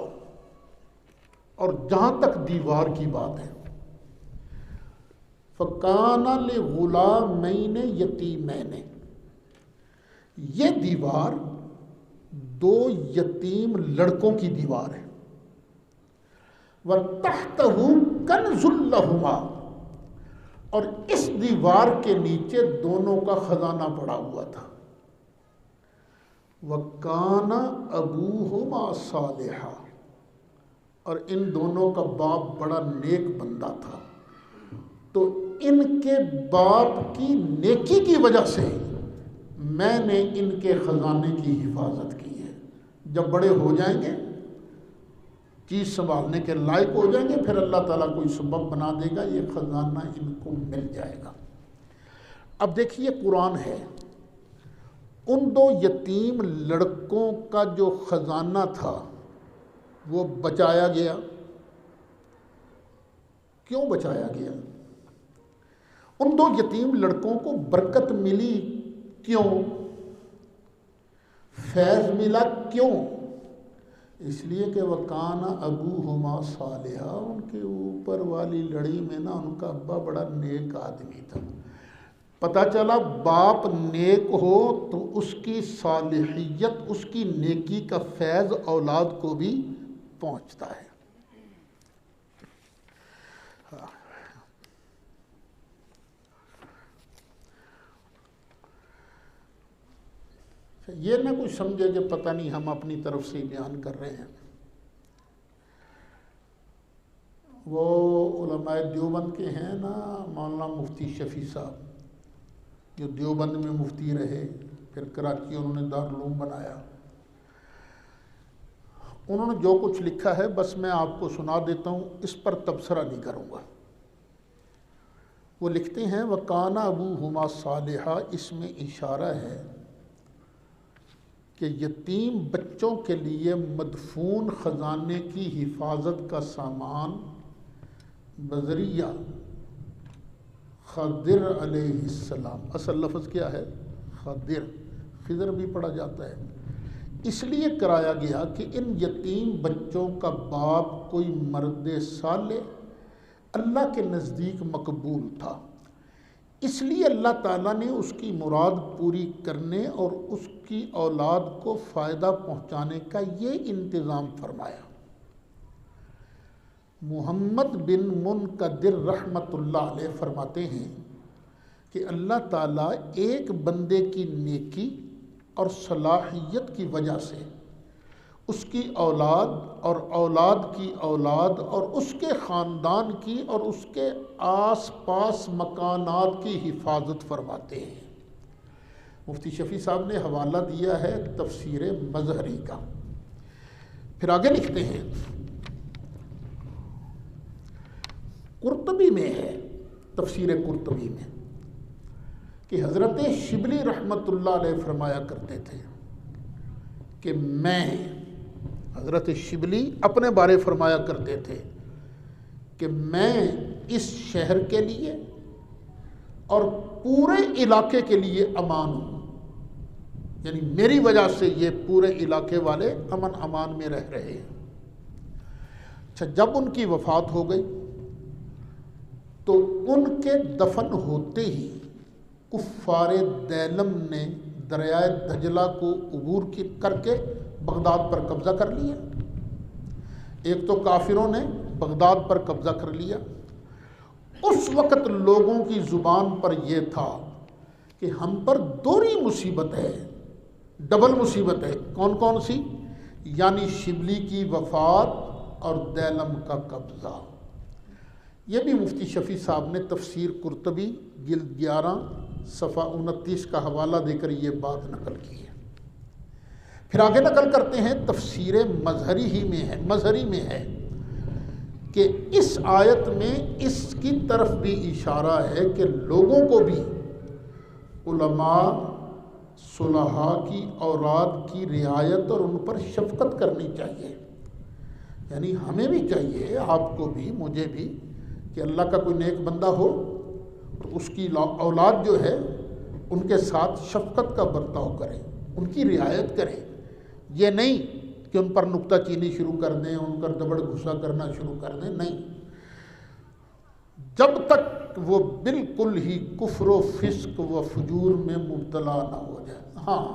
اور جہاں تک دیوار کی بات ہے، فکان لغلامین یتیمین، یہ دیوار دو یتیم لڑکوں کی دیوار ہے۔ وَتَحْتَهُ كَنْزٌ لَهُمَا، اور اس دیوار کے نیچے دونوں کا خزانہ پڑا ہوا تھا۔ وَكَانَ أَبُوهُمَا صَالِحًا، اور ان دونوں کا باپ بڑا نیک بندہ تھا، تو ان کے باپ کی نیکی کی وجہ سے میں نے ان کے خزانے کی حفاظت کی ہے۔ جب بڑے ہو جائیں گے، چیز سنبھالنے کے لائق ہو جائیں گے، پھر اللہ تعالیٰ کوئی سبب بنا دے گا، یہ خزانہ ان کو مل جائے گا۔ اب دیکھیے قرآن ہے، ان دو یتیم لڑکوں کا جو خزانہ تھا وہ بچایا گیا۔ کیوں بچایا گیا؟ ان دو یتیم لڑکوں کو برکت ملی کیوں؟ فیض ملا کیوں؟ اس لیے کہ وَكَانَ أَبُوهُمَا صَالِحًا، ان کے اوپر والی لڑی میں نا ان کا ابا بڑا نیک آدمی تھا۔ پتہ چلا باپ نیک ہو تو اس کی صالحیت، اس کی نیکی کا فیض اولاد کو بھی پہنچتا ہے۔ یہ نہ کوئی سمجھے کہ پتہ نہیں ہم اپنی طرف سے بیان کر رہے ہیں۔ وہ علماء دیوبند کے ہیں نا، مولانا مفتی شفیع صاحب، جو دیوبند میں مفتی رہے، پھر کراچی انہوں نے دارالعلوم بنایا۔ انہوں نے جو کچھ لکھا ہے بس میں آپ کو سنا دیتا ہوں، اس پر تبصرہ نہیں کروں گا۔ وہ لکھتے ہیں وَكَانَ أَبُوهُمَا صَالِحًا، اس میں اشارہ ہے کہ یتیم بچوں کے لیے مدفون خزانے کی حفاظت کا سامان بذریعہ خضر علیہ السلام، اصل لفظ کیا ہے؟ خضر، خضر بھی پڑھا جاتا ہے، اس لیے کرایا گیا کہ ان یتیم بچوں کا باپ کوئی مرد صالح اللہ کے نزدیک مقبول تھا، اس لیے اللہ تعالیٰ نے اس کی مراد پوری کرنے اور اس کی اولاد کو فائدہ پہنچانے کا یہ انتظام فرمایا۔ محمد بن منقدر رحمۃ اللہ علیہ فرماتے ہیں کہ اللہ تعالیٰ ایک بندے کی نیکی اور صلاحیت کی وجہ سے اس کی اولاد اور اولاد کی اولاد اور اس کے خاندان کی اور اس کے آس پاس مکانات کی حفاظت فرماتے ہیں۔ مفتی شفیع صاحب نے حوالہ دیا ہے تفسیر مظہری کا، پھر آگے لکھتے ہیں قرطبی میں ہے، تفسیر قرطبی میں، کہ حضرت شبلی رحمۃ اللہ علیہ فرمایا کرتے تھے کہ میں، حضرت شبلی اپنے بارے فرمایا کرتے تھے کہ میں اس شہر کے لیے اور پورے علاقے کے لیے امان ہوں، یعنی میری وجہ سے یہ پورے علاقے والے امن امان میں رہ رہے ہیں۔ اچھا، جب ان کی وفات ہو گئی تو ان کے دفن ہوتے ہی کفار دیلم نے دریائے دجلہ کو عبور کر کے بغداد پر قبضہ کر لیا۔ ایک تو کافروں نے بغداد پر قبضہ کر لیا۔ اس وقت لوگوں کی زبان پر یہ تھا کہ ہم پر دوہری مصیبت ہے، ڈبل مصیبت ہے۔ کون کون سی؟ یعنی شبلی کی وفات اور دیلم کا قبضہ۔ یہ بھی مفتی شفیع صاحب نے تفسیر قرطبی جلد 11 صفحہ 29 کا حوالہ دے کر یہ بات نقل کی ہے۔ پھر آگے نقل کرتے ہیں تفسیر مظہری میں ہے کہ اس آیت میں اس کی طرف بھی اشارہ ہے کہ لوگوں کو بھی علماء صلحاء کی اولاد کی رعایت اور ان پر شفقت کرنی چاہیے۔ یعنی ہمیں بھی چاہیے، آپ کو بھی، مجھے بھی، کہ اللہ کا کوئی نیک بندہ ہو تو اس کی اولاد جو ہے ان کے ساتھ شفقت کا برتاؤ کرے، ان کی رعایت کرے۔ یہ نہیں کہ ان پر نکتہ چینی شروع کر دیں، ان پر دبڑ گھسا کرنا شروع کر دیں، نہیں۔ جب تک وہ بالکل ہی کفر و فسق و فجور میں مبتلا نہ ہو جائے۔ ہاں،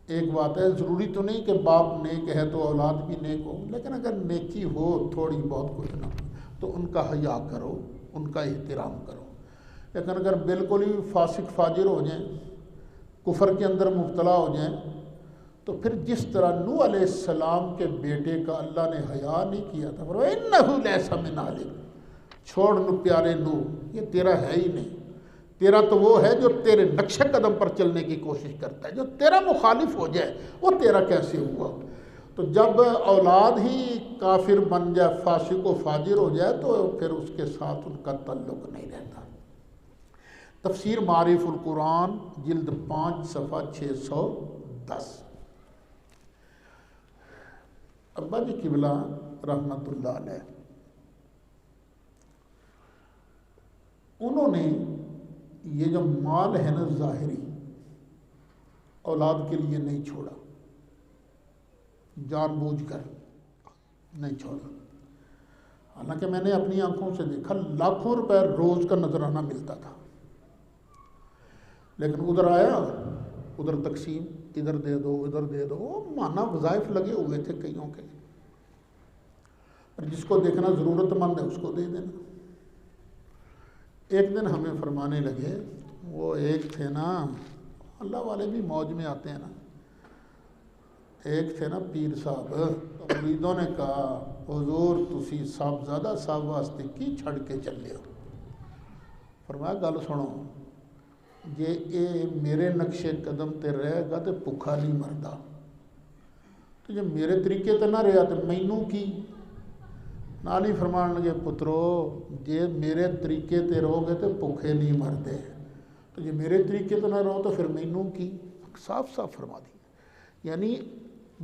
ایک بات ہے، ضروری تو نہیں کہ باپ نیک ہے تو اولاد بھی نیک ہو، لیکن اگر نیکی ہو تھوڑی بہت کچھ نہ تو ان کا حیا کرو، ان کا احترام کرو۔ لیکن اگر بالکل ہی فاسق فاجر ہو جائیں، کفر کے اندر مبتلا ہو جائیں، تو پھر جس طرح نوح علیہ السلام کے بیٹے کا اللہ نے حیا نہیں کیا تھا، فرمایا اِنَّهُ لَيْسَ مِنْ أَهْلِكَ، چھوڑ نو پیارے نوح، یہ تیرا ہے ہی نہیں۔ تیرا تو وہ ہے جو تیرے نقش قدم پر چلنے کی کوشش کرتا ہے، جو تیرا مخالف ہو جائے وہ تیرا کیسے ہوا؟ تو جب اولاد ہی کافر بن جائے، فاسق و فاجر ہو جائے، تو پھر اس کے ساتھ ان کا تعلق نہیں رہتا۔ تفسیر معارف القرآن جلد 5 صفحہ 610۔ ابا جی قبلہ رحمۃ اللہ علیہ، انہوں نے یہ جو مال ہے نا ظاہری، اولاد کے لیے نہیں چھوڑا، جان بوجھ کر نہیں چھوڑا۔ حالانکہ میں نے اپنی آنکھوں سے دیکھا لاکھوں روپے روز کا نذرانہ ملتا تھا، لیکن ادھر آیا ادھر تقسیم، ادھر دے دو ادھر دے دو، مانا وظائف لگے ہوئے تھے کئیوں کے، اور جس کو دیکھنا ضرورت مند ہے اس کو دے دینا۔ ایک دن ہمیں فرمانے لگے، وہ ایک تھے نا، اللہ والے بھی موج میں آتے ہیں نا، ایک تھے نا پیر صاحب، مریدوں نے کہا حضور تسی صاحبزادہ صاحب واسطے کی چھڑ کے چلے ہو؟ فرمایا گل سنو، جے میرے نقش قدم تے رہے گا تو بھوکا نہیں مردا، تو جے میرے طریقے تے نہ رہا تو مینوں کی؟ نال ہی فرمان لگے پترو جے میرے طریقے تے رہو گے تو بھوکے نہیں مردے، تو جے میرے طریقے تے نہ رہو تو پھر مینوں کی؟ صاف صاف فرما دی۔ یعنی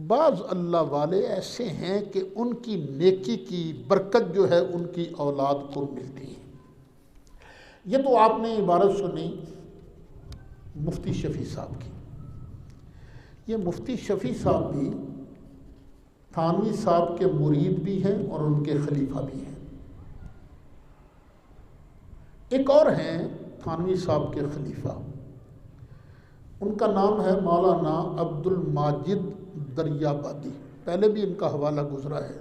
بعض اللہ والے ایسے ہیں کہ ان کی نیکی کی برکت جو ہے ان کی اولاد کو ملتی ہے۔ یہ تو آپ نے عبارت سنی مفتی شفیع صاحب کی، یہ مفتی شفیع صاحب بھی تھانوی صاحب کے مرید بھی ہیں اور ان کے خلیفہ بھی ہیں۔ ایک اور ہیں تھانوی صاحب کے خلیفہ، ان کا نام ہے مولانا عبد الماجد دریابادی، پہلے بھی ان کا حوالہ گزرا ہے۔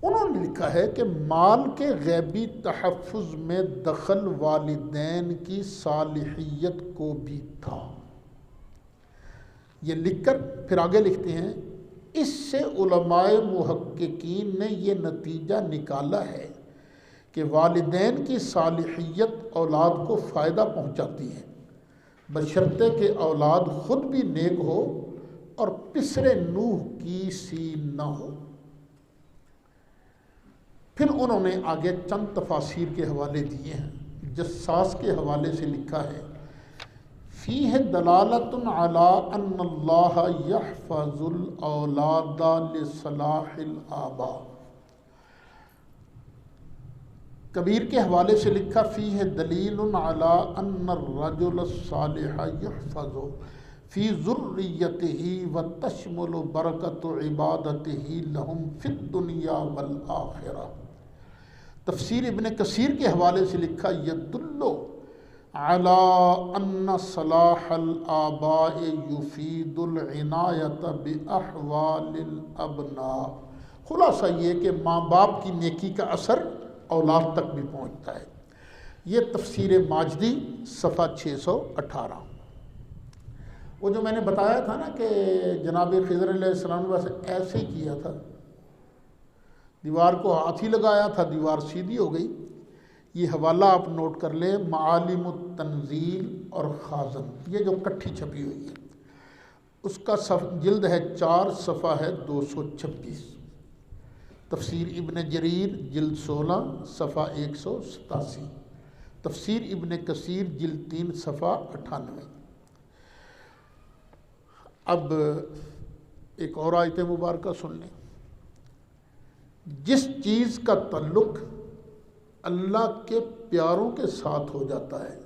انہوں نے لکھا ہے کہ مال کے غیبی تحفظ میں دخل والدین کی صالحیت کو بھی تھا، یہ لکھ کر پھر آگے لکھتے ہیں اس سے علماء محققین نے یہ نتیجہ نکالا ہے کہ والدین کی صالحیت اولاد کو فائدہ پہنچاتی ہے بشرطے کہ اولاد خود بھی نیک ہو اور پسر نوح کی سی نہ ہو۔ پھر انہوں نے آگے چند تفاسیر کے حوالے دیے ہیں۔ جساس کے حوالے سے لکھا ہے فیہ دلالۃ علی ان اللہ یحفظ الاولاد لصلاح الآباء۔ کبیر کے حوالے سے لکھا فیہ دلیل علی ان الرجل الصالح یحفظ فی ذریتہ وتشمل برکۃ عبادتہ لہم فی الدنیا والآخرہ۔ تفسیر ابن کثیر کے حوالے سے لکھا یدل علی ان صلاح الآباء یفید العنایۃ باحوال الابناء۔ خلاصہ یہ کہ ماں باپ کی نیکی کا اثر اولاد تک بھی پہنچتا ہے۔ یہ تفسیر ماجدی صفحہ 618۔ وہ جو میں نے بتایا تھا نا کہ جناب خضر علیہ السلام نے بس ایسے ہی کیا تھا، دیوار کو ہاتھ ہی لگایا تھا، دیوار سیدھی ہو گئی۔ یہ حوالہ آپ نوٹ کر لیں، معالم التنزیل اور خازن، یہ جو کٹھی چھپی ہوئی ہے، اس کا جلد ہے 4، صفحہ ہے 226۔ تفسیر ابن جریر جلد 16، صفحہ 187۔ تفسیر ابن کثیر جلد 3، صفحہ 98۔ اب ایک اور آیت مبارکہ سن لیں۔ جس چیز کا تعلق اللہ کے پیاروں کے ساتھ ہو جاتا ہے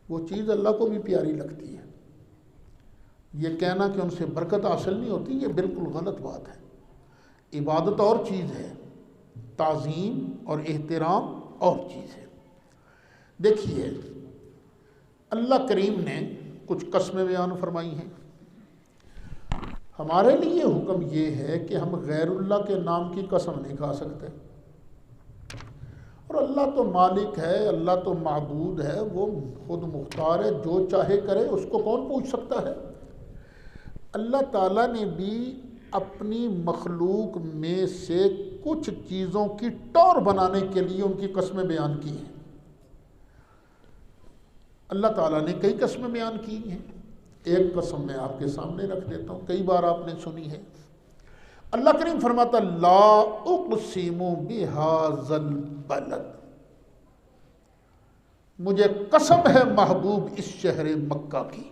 وہ چیز اللہ کو بھی پیاری لگتی ہے۔ یہ کہنا کہ ان سے برکت حاصل نہیں ہوتی، یہ بالکل غلط بات ہے۔ عبادت اور چیز ہے، تعظیم اور احترام اور چیز ہے۔ دیکھیے اللہ کریم نے کچھ قسمیں بیان فرمائی ہیں۔ ہمارے لیے حکم یہ ہے کہ ہم غیر اللہ کے نام کی قسم نہیں کھا سکتے، اور اللہ تو مالک ہے، اللہ تو معبود ہے، وہ خود مختار ہے، جو چاہے کرے، اس کو کون پوچھ سکتا ہے۔ اللہ تعالیٰ نے بھی اپنی مخلوق میں سے کچھ چیزوں کی ٹور بنانے کے لیے ان کی قسمیں بیان کی ہیں۔ اللہ تعالیٰ نے کئی قسمیں بیان کی ہیں، ایک قسم میں آپ کے سامنے رکھ دیتا ہوں، کئی بار آپ نے سنی ہے۔ اللہ کریم فرماتا لا اقسم بہذا البلد، مجھے قسم ہے محبوب اس شہر مکہ کی۔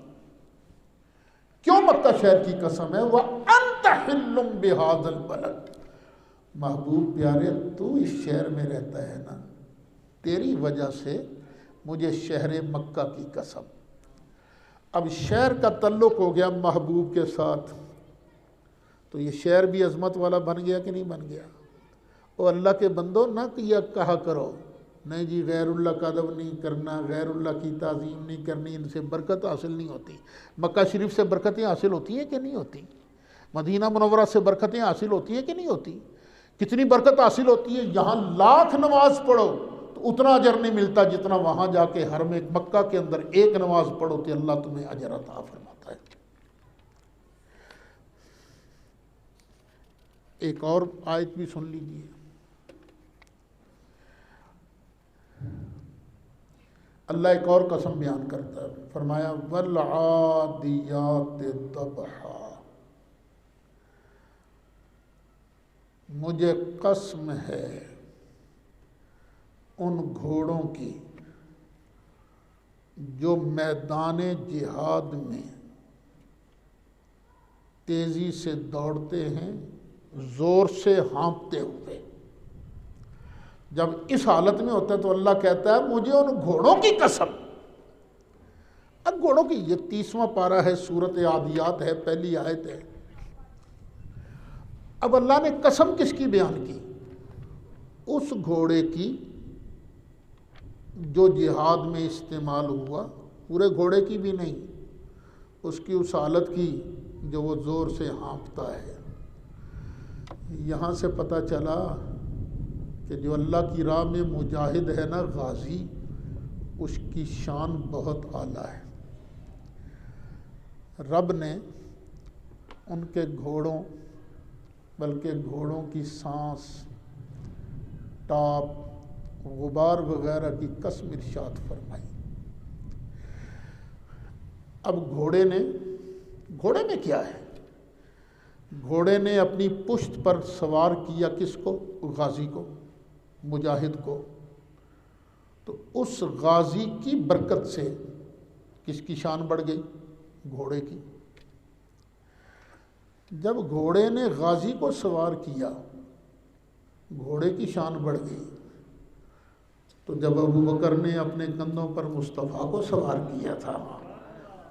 کیوں مکہ شہر کی قسم ہے؟ وَأَنْتَ حِلٌّ بِهَذَا الْبَلَدِ، محبوب پیارے تو اس شہر میں رہتا ہے نا، تیری وجہ سے مجھے شہر مکہ کی قسم۔ اب شہر کا تعلق ہو گیا محبوب کے ساتھ، تو یہ شہر بھی عظمت والا بن گیا کہ نہیں بن گیا؟ اور اللہ کے بندو نہ کہا کرو نہیں جی غیر اللہ کا ادب نہیں کرنا، غیر اللہ کی تعظیم نہیں کرنی، ان سے برکت حاصل نہیں ہوتی۔ مکہ شریف سے برکتیں حاصل ہوتی ہیں کہ نہیں ہوتی؟ مدینہ منورہ سے برکتیں حاصل ہوتی ہیں کہ نہیں ہوتی؟ کتنی برکت حاصل ہوتی ہے؟ یہاں 1,00,000 نماز پڑھو تو اتنا اجر نہیں ملتا جتنا وہاں جا کے حرم مکہ کے اندر ایک نماز پڑھو تو اللہ تمہیں اجر عطا فرماتا ہے۔ ایک اور آیت بھی سن لیجیے۔ اللہ ایک اور قسم بیان کرتا ہے، فرمایا وَالْعَادِيَاتِ ضَبْحًا، مجھے قسم ہے ان گھوڑوں کی جو میدان جہاد میں تیزی سے دوڑتے ہیں، زور سے ہانپتے ہوئے۔ جب اس حالت میں ہوتا ہے تو اللہ کہتا ہے مجھے ان گھوڑوں کی قسم۔ اب گھوڑوں کی یہ 30واں پارہ ہے، سورۃ عادیات ہے، پہلی آیت ہے۔ اب اللہ نے قسم کس کی بیان کی؟ اس گھوڑے کی جو جہاد میں استعمال ہوا، پورے گھوڑے کی بھی نہیں، اس کی اس حالت کی جو وہ زور سے ہانپتا ہے۔ یہاں سے پتہ چلا کہ جو اللہ کی راہ میں مجاہد ہے نا، غازی، اس کی شان بہت اعلیٰ ہے۔ رب نے ان کے گھوڑوں، بلکہ گھوڑوں کی سانس، ٹاپ، غبار وغیرہ کی قسم ارشاد فرمائی۔ اب گھوڑے میں کیا ہے؟ گھوڑے نے اپنی پشت پر سوار کیا کس کو؟ غازی کو، مجاہد کو۔ تو اس غازی کی برکت سے کس کی شان بڑھ گئی؟ گھوڑے کی۔ جب گھوڑے نے غازی کو سوار کیا، گھوڑے کی شان بڑھ گئی۔ تو جب ابو بکر نے اپنے کندھوں پر مصطفیٰ کو سوار کیا تھا،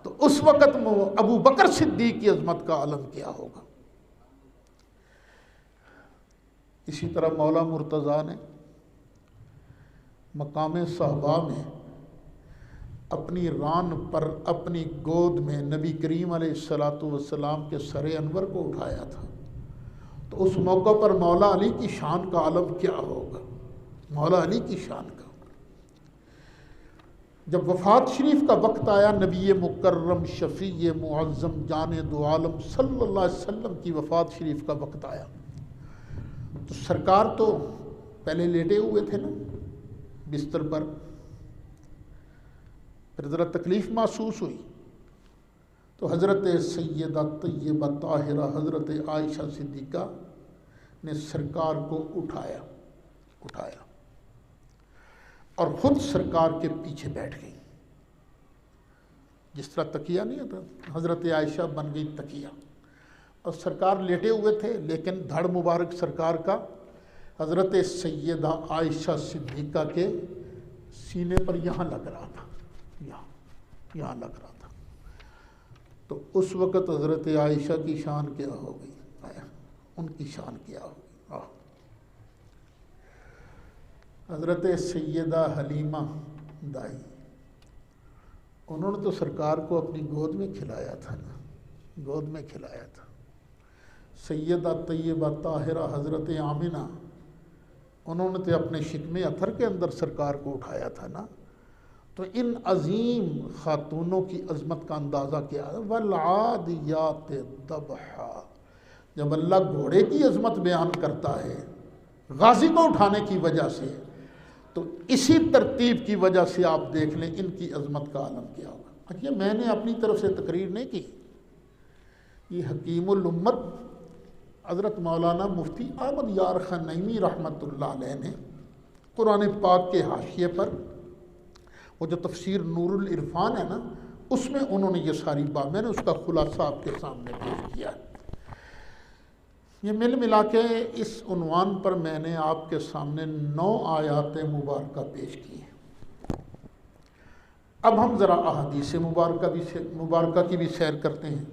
تو اس وقت ابو بکر صدیق کی عظمت کا عالم کیا ہوگا۔ اسی طرح مولا مرتضیٰ نے مقام صحابہ میں اپنی ران پر، اپنی گود میں نبی کریم علیہ السلام کے سر انور کو اٹھایا تھا۔ تو اس موقع پر مولا علی کی شان کا عالم کیا ہوگا؟ مولا علی کی شان کا۔ جب وفات شریف کا وقت آیا، نبی مکرم شفیع معظم جان دو عالم صلی اللہ علیہ وسلم کی وفات شریف کا وقت آیا، تو سرکار تو پہلے لیٹے ہوئے تھے نا بستر پر، پھر ذرا تکلیف محسوس ہوئی تو حضرت سیدہ طیبہ طاہرہ حضرت عائشہ صدیقہ نے سرکار کو اٹھایا اور خود سرکار کے پیچھے بیٹھ گئی۔ جس طرح تکیہ نہیں ہوتا، حضرت عائشہ بن گئی تکیہ، اور سرکار لیٹے ہوئے تھے، لیکن دھڑ مبارک سرکار کا حضرت سیدہ عائشہ صدیقہ کے سینے پر یہاں لگ رہا تھا، یہاں لگ رہا تھا۔ تو اس وقت حضرت عائشہ کی شان کیا ہو گئی؟ ان کی شان کیا ہو گئی؟ حضرت سیدہ حلیمہ دائی، انہوں نے تو سرکار کو اپنی گود میں کھلایا تھا نا، گود میں کھلایا تھا۔ سیدہ طیبہ طاہرہ حضرت آمنہ، انہوں نے تو اپنے شکم اطہر کے اندر سرکار کو اٹھایا تھا نا۔ تو ان عظیم خاتونوں کی عظمت کا اندازہ کیا ہے؟ وَالْعَادِيَاتِ ضَبْحًا۔ جب اللہ گھوڑے کی عظمت بیان کرتا ہے غازی کو اٹھانے کی وجہ سے، تو اسی ترتیب کی وجہ سے آپ دیکھ لیں ان کی عظمت کا عالم کیا ہوگا۔ یہ میں نے اپنی طرف سے تقریر نہیں کی، یہ حکیم الامت حضرت مولانا مفتی احمد یار خان نعیمی رحمۃ اللہ علیہ نے قرآن پاک کے حاشیے پر، وہ جو تفسیر نور العرفان ہے نا، اس میں انہوں نے یہ ساری بات، میں نے اس کا خلاصہ آپ کے سامنے پیش کیا ہے۔ یہ مل ملا کے اس عنوان پر میں نے آپ کے سامنے 9 آیات مبارکہ پیش کی ہیں۔ اب ہم ذرا احادیث مبارکہ کی بھی سیر کرتے ہیں۔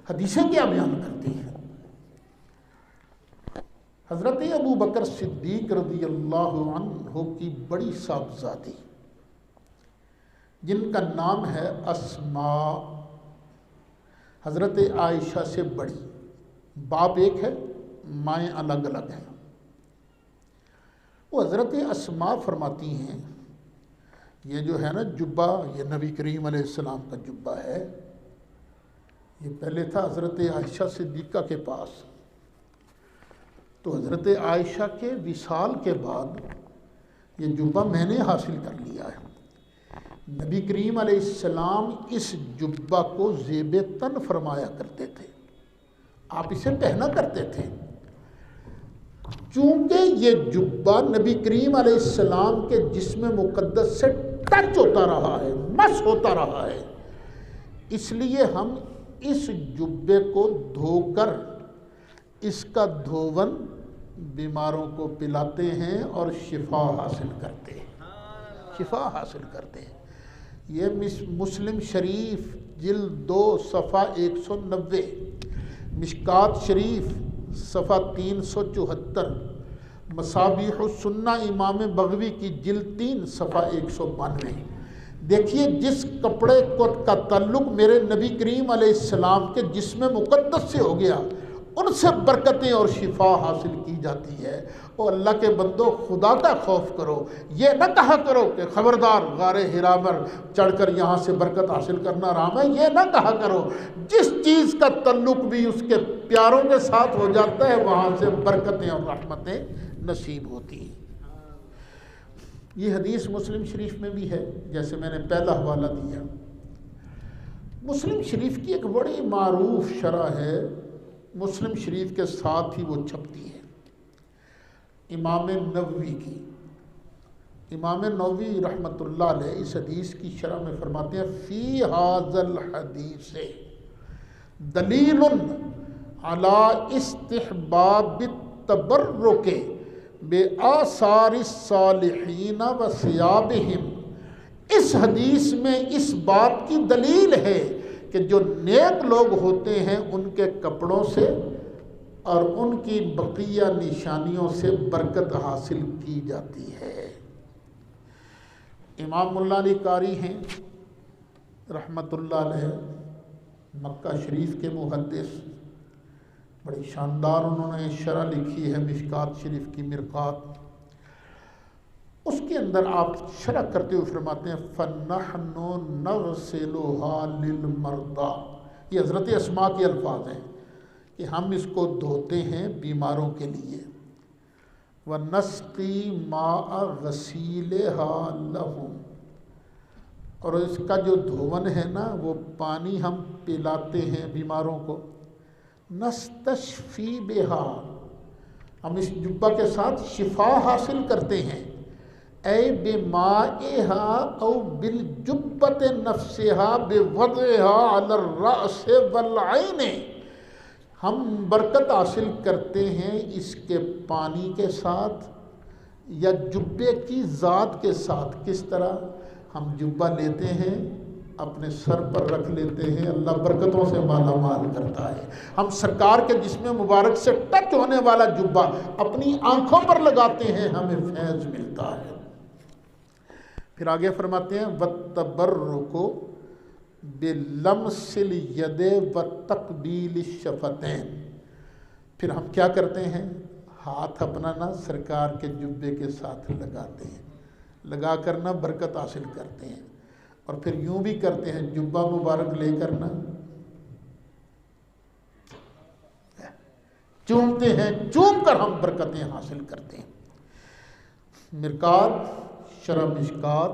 حدیثیں کیا بیان کرتی ہیں؟ حضرت ابو بکر صدیق رضی اللہ عنہ کی بڑی صاحبزادی، جن کا نام ہے اسماء، حضرت عائشہ سے بڑی، باپ ایک ہے، مائیں الگ الگ ہیں۔ وہ حضرت اسماء فرماتی ہیں، یہ جو ہے نا جبہ، یہ نبی کریم علیہ السلام کا جبہ ہے، یہ پہلے تھا حضرت عائشہ صدیقہ کے پاس۔ تو حضرت عائشہ کے وصال کے بعد یہ جبہ میں نے حاصل کر لیا ہے۔ نبی کریم علیہ السلام اس جبہ کو زیب تن فرمایا کرتے تھے، آپ اسے پہنا کرتے تھے۔ چونکہ یہ جبہ نبی کریم علیہ السلام کے جسم مقدس سے ٹچ ہوتا رہا ہے، مس ہوتا رہا ہے، اس لیے ہم اس جبے کو دھو کر اس کا دھوون بیماروں کو پلاتے ہیں اور شفا حاصل کرتے ہیں۔ یہ مسلم شریف جلد 2 صفحہ 190، مشکات شریف صفحہ 374، مصابیح السنہ امام بغوی کی جلد 3 صفحہ 192۔ دیکھیے جس کپڑے کا تعلق میرے نبی کریم علیہ السلام کے جسم مقدس سے ہو گیا، ان سے برکتیں اور شفا حاصل کی جاتی ہے۔ اور اللہ کے بندو خدا کا خوف کرو، یہ نہ کہا کرو کہ خبردار غار حرا پر چڑھ کر یہاں سے برکت حاصل کرنا حرام ہے، یہ نہ کہا کرو۔ جس چیز کا تعلق بھی اس کے پیاروں کے ساتھ ہو جاتا ہے وہاں سے برکتیں اور رحمتیں نصیب ہوتی ہیں۔ یہ حدیث مسلم شریف میں بھی ہے، جیسے میں نے پہلا حوالہ دیا۔ مسلم شریف کی ایک بڑی معروف شرح ہے، مسلم شریف کے ساتھ ہی وہ چھپتی ہے، امام نووی کی۔ امام نووی رحمۃ اللہ علیہ اس حدیث کی شرح میں فرماتے ہیں فی ھذا الحدیث دلیل علی استحباب التبرک بآثار الصالحین و ثیابہم۔ اس حدیث میں اس بات کی دلیل ہے کہ جو نیک لوگ ہوتے ہیں ان کے کپڑوں سے اور ان کی بقیہ نشانیوں سے برکت حاصل کی جاتی ہے۔ امام ملا علی قاری ہیں رحمۃ اللہ علیہ، مکہ شریف کے محدث، بڑی شاندار انہوں نے شرح لکھی ہے مشکات شریف کی مرقات۔ اس کے اندر آپ شرح کرتے ہوئے فرماتے ہیں فَنَحْنُ نَغْسِلُهَا لِلْمَرْضَى۔ یہ حضرت اسماء کے الفاظ ہیں کہ ہم اس کو دھوتے ہیں بیماروں کے لیے۔ وَنَسْقِي مَاءَ غَسِيلِهَا لَهُمْ، اور اس کا جو دھون ہے نا وہ پانی ہم پلاتے ہیں بیماروں کو۔ نَسْتَشْفِي بِهَا، ہم اس جبہ کے ساتھ شفا حاصل کرتے ہیں۔ اے بِمَائِهَا او بِالْجُبَّةِ نَفْسِهَا بِوَضْعِهَا عَلَى الرَّأْسِ وَالْعَيْنِ، ہم برکت حاصل کرتے ہیں اس کے پانی کے ساتھ یا جبے کی ذات کے ساتھ۔ کس طرح؟ ہم جبہ لیتے ہیں اپنے سر پر رکھ لیتے ہیں، اللہ برکتوں سے مالا مال کرتا ہے۔ ہم سرکار کے جسم مبارک سے ٹچ ہونے والا جبہ اپنی آنکھوں پر لگاتے ہیں، ہمیں فیض ملتا ہے۔ پھر آگے فرماتے ہیں وَالتَّبَرُّكُ بِلَمْسِ الْيَدِ وَتَقْبِيلِ الشَّفَتَيْنِ، پھر ہم کیا کرتے ہیں؟ ہاتھ اپنا نا سرکار کے جبے کے ساتھ لگاتے ہیں، لگا کر نا برکت حاصل کرتے ہیں، اور پھر یوں بھی کرتے ہیں جبہ مبارک لے کر نا چومتے ہیں، چوم کر ہم برکتیں حاصل کرتے ہیں۔ مرقات شرح مشکات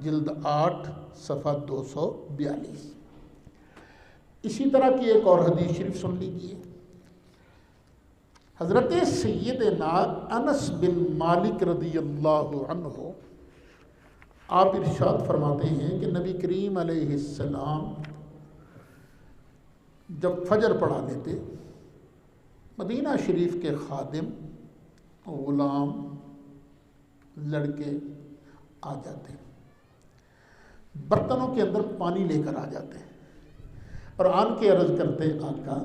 جلد 8 صفحہ 242۔ اسی طرح کی ایک اور حدیث شریف سن لیجیے۔ حضرت سیدنا انس بن مالک رضی اللہ عنہ آپ ارشاد فرماتے ہیں کہ نبی کریم علیہ السلام جب فجر پڑھا لیتے، مدینہ شریف کے خادم، غلام، لڑکے آ جاتے ہیں، برتنوں کے اندر پانی لے کر آ جاتے ہیں، اور آن کے عرض کرتے آقا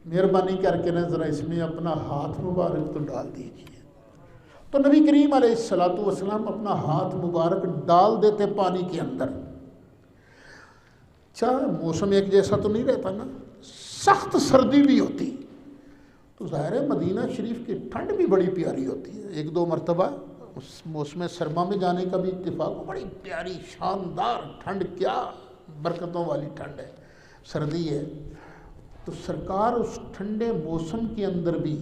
مہربانی کر کے نا ذرا اس میں اپنا ہاتھ مبارک تو ڈال دیجیے۔ تو نبی کریم علیہ السلام اپنا ہاتھ مبارک ڈال دیتے پانی کے اندر۔ اچھا موسم ایک جیسا تو نہیں رہتا نا، سخت سردی بھی ہوتی، تو ظاہر ہے مدینہ شریف کی ٹھنڈ بھی بڑی پیاری ہوتی ہے۔ 1-2 مرتبہ اس موسم سرما میں جانے کا بھی اتفاق، بڑی پیاری شاندار ٹھنڈ، کیا برکتوں والی ٹھنڈ ہے، سردی ہے۔ تو سرکار اس ٹھنڈے موسم کے اندر بھی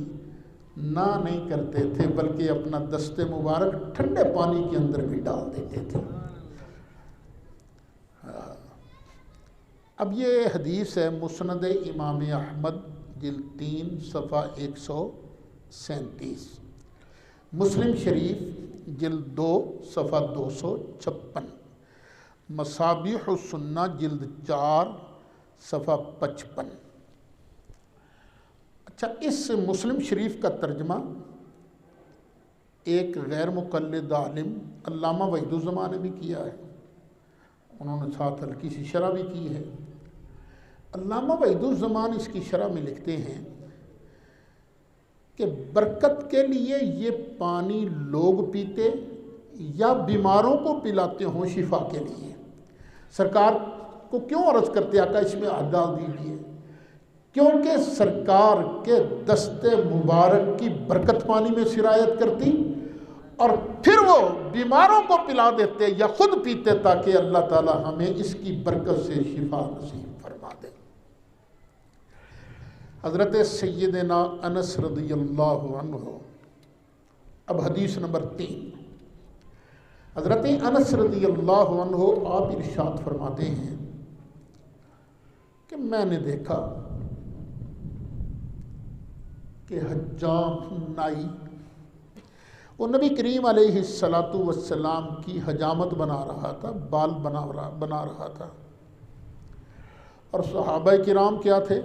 نہ نہیں کرتے تھے، بلکہ اپنا دست مبارک ٹھنڈے پانی کے اندر بھی ڈال دیتے تھے۔ اب یہ حدیث ہے مسند امام احمد جلد 3 صفحہ 137، مسلم شریف جلد 2 صفحہ 256، مصابیح السنہ جلد 4 صفحہ 55۔ اچھا اس مسلم شریف کا ترجمہ ایک غیر مقلد عالم علامہ وحید الزمان نے بھی کیا ہے، انہوں نے ساتھ ہلکی سی شرح بھی کی ہے۔ علامہ وحید الزمان اس کی شرح میں لکھتے ہیں کہ برکت کے لیے یہ پانی لوگ پیتے یا بیماروں کو پلاتے ہوں شفا کے لیے۔ سرکار کو کیوں عرض کرتے آقا اس میں ہاتھ ڈال دیجیے؟ کیونکہ سرکار کے دست مبارک کی برکت پانی میں سرایت کرتی اور پھر وہ بیماروں کو پلا دیتے یا خود پیتے تاکہ اللہ تعالی ہمیں اس کی برکت سے شفا نصیب فرما دے۔ حضرت سیدنا انس رضی اللہ عنہ، اب حدیث نمبر 3۔ حضرت انس رضی اللہ عنہ آپ ارشاد فرماتے ہیں کہ میں نے دیکھا کہ حجام نائی وہ نبی کریم علیہ السلام کی حجامت بنا رہا تھا، بال بنا رہا تھا، اور صحابہ کرام کیا تھے؟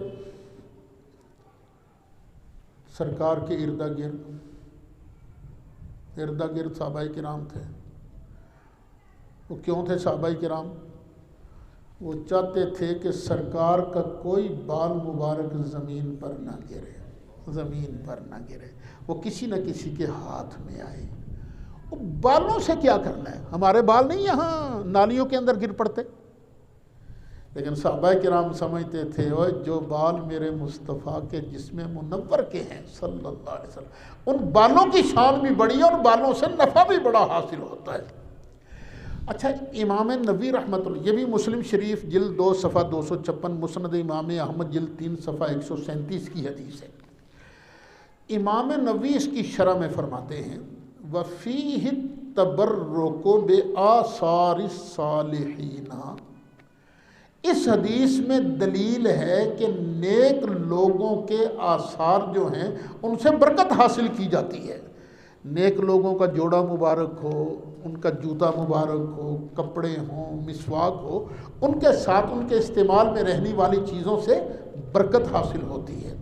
سرکار کے ارد گرد صحابہ کرام تھے۔ وہ کیوں تھے صحابہ کرام؟ وہ چاہتے تھے کہ سرکار کا کوئی بال مبارک زمین پر نہ گرے، وہ کسی نہ کسی کے ہاتھ میں آئے۔ وہ بالوں سے کیا کرنا ہے؟ ہمارے بال نہیں یہاں نالیوں کے اندر گر پڑتے، لیکن صحابہ کرام سمجھتے تھے وہ جو بال میرے مصطفیٰ کے جسم منور کے ہیں صلی اللہ علیہ وسلم، ان بالوں کی شان بھی بڑی ہے اور بالوں سے نفع بھی بڑا حاصل ہوتا ہے۔ اچھا، امام نووی رحمۃ اللہ، یہ بھی مسلم شریف جلد 2 صفحہ 256، مسند امام احمد جلد 3 صفحہ 137 کی حدیث ہے۔ امام نووی اس کی شرح میں فرماتے ہیں وَفِيهِ التَّبَرُّكُ بِآثَارِ الصَّالِحِينَ، اس حدیث میں دلیل ہے کہ نیک لوگوں کے آثار جو ہیں ان سے برکت حاصل کی جاتی ہے۔ نیک لوگوں کا جوڑا مبارک ہو، ان کا جوتا مبارک ہو، کپڑے ہوں، مسواک ہو، ان کے ساتھ ان کے استعمال میں رہنے والی چیزوں سے برکت حاصل ہوتی ہے۔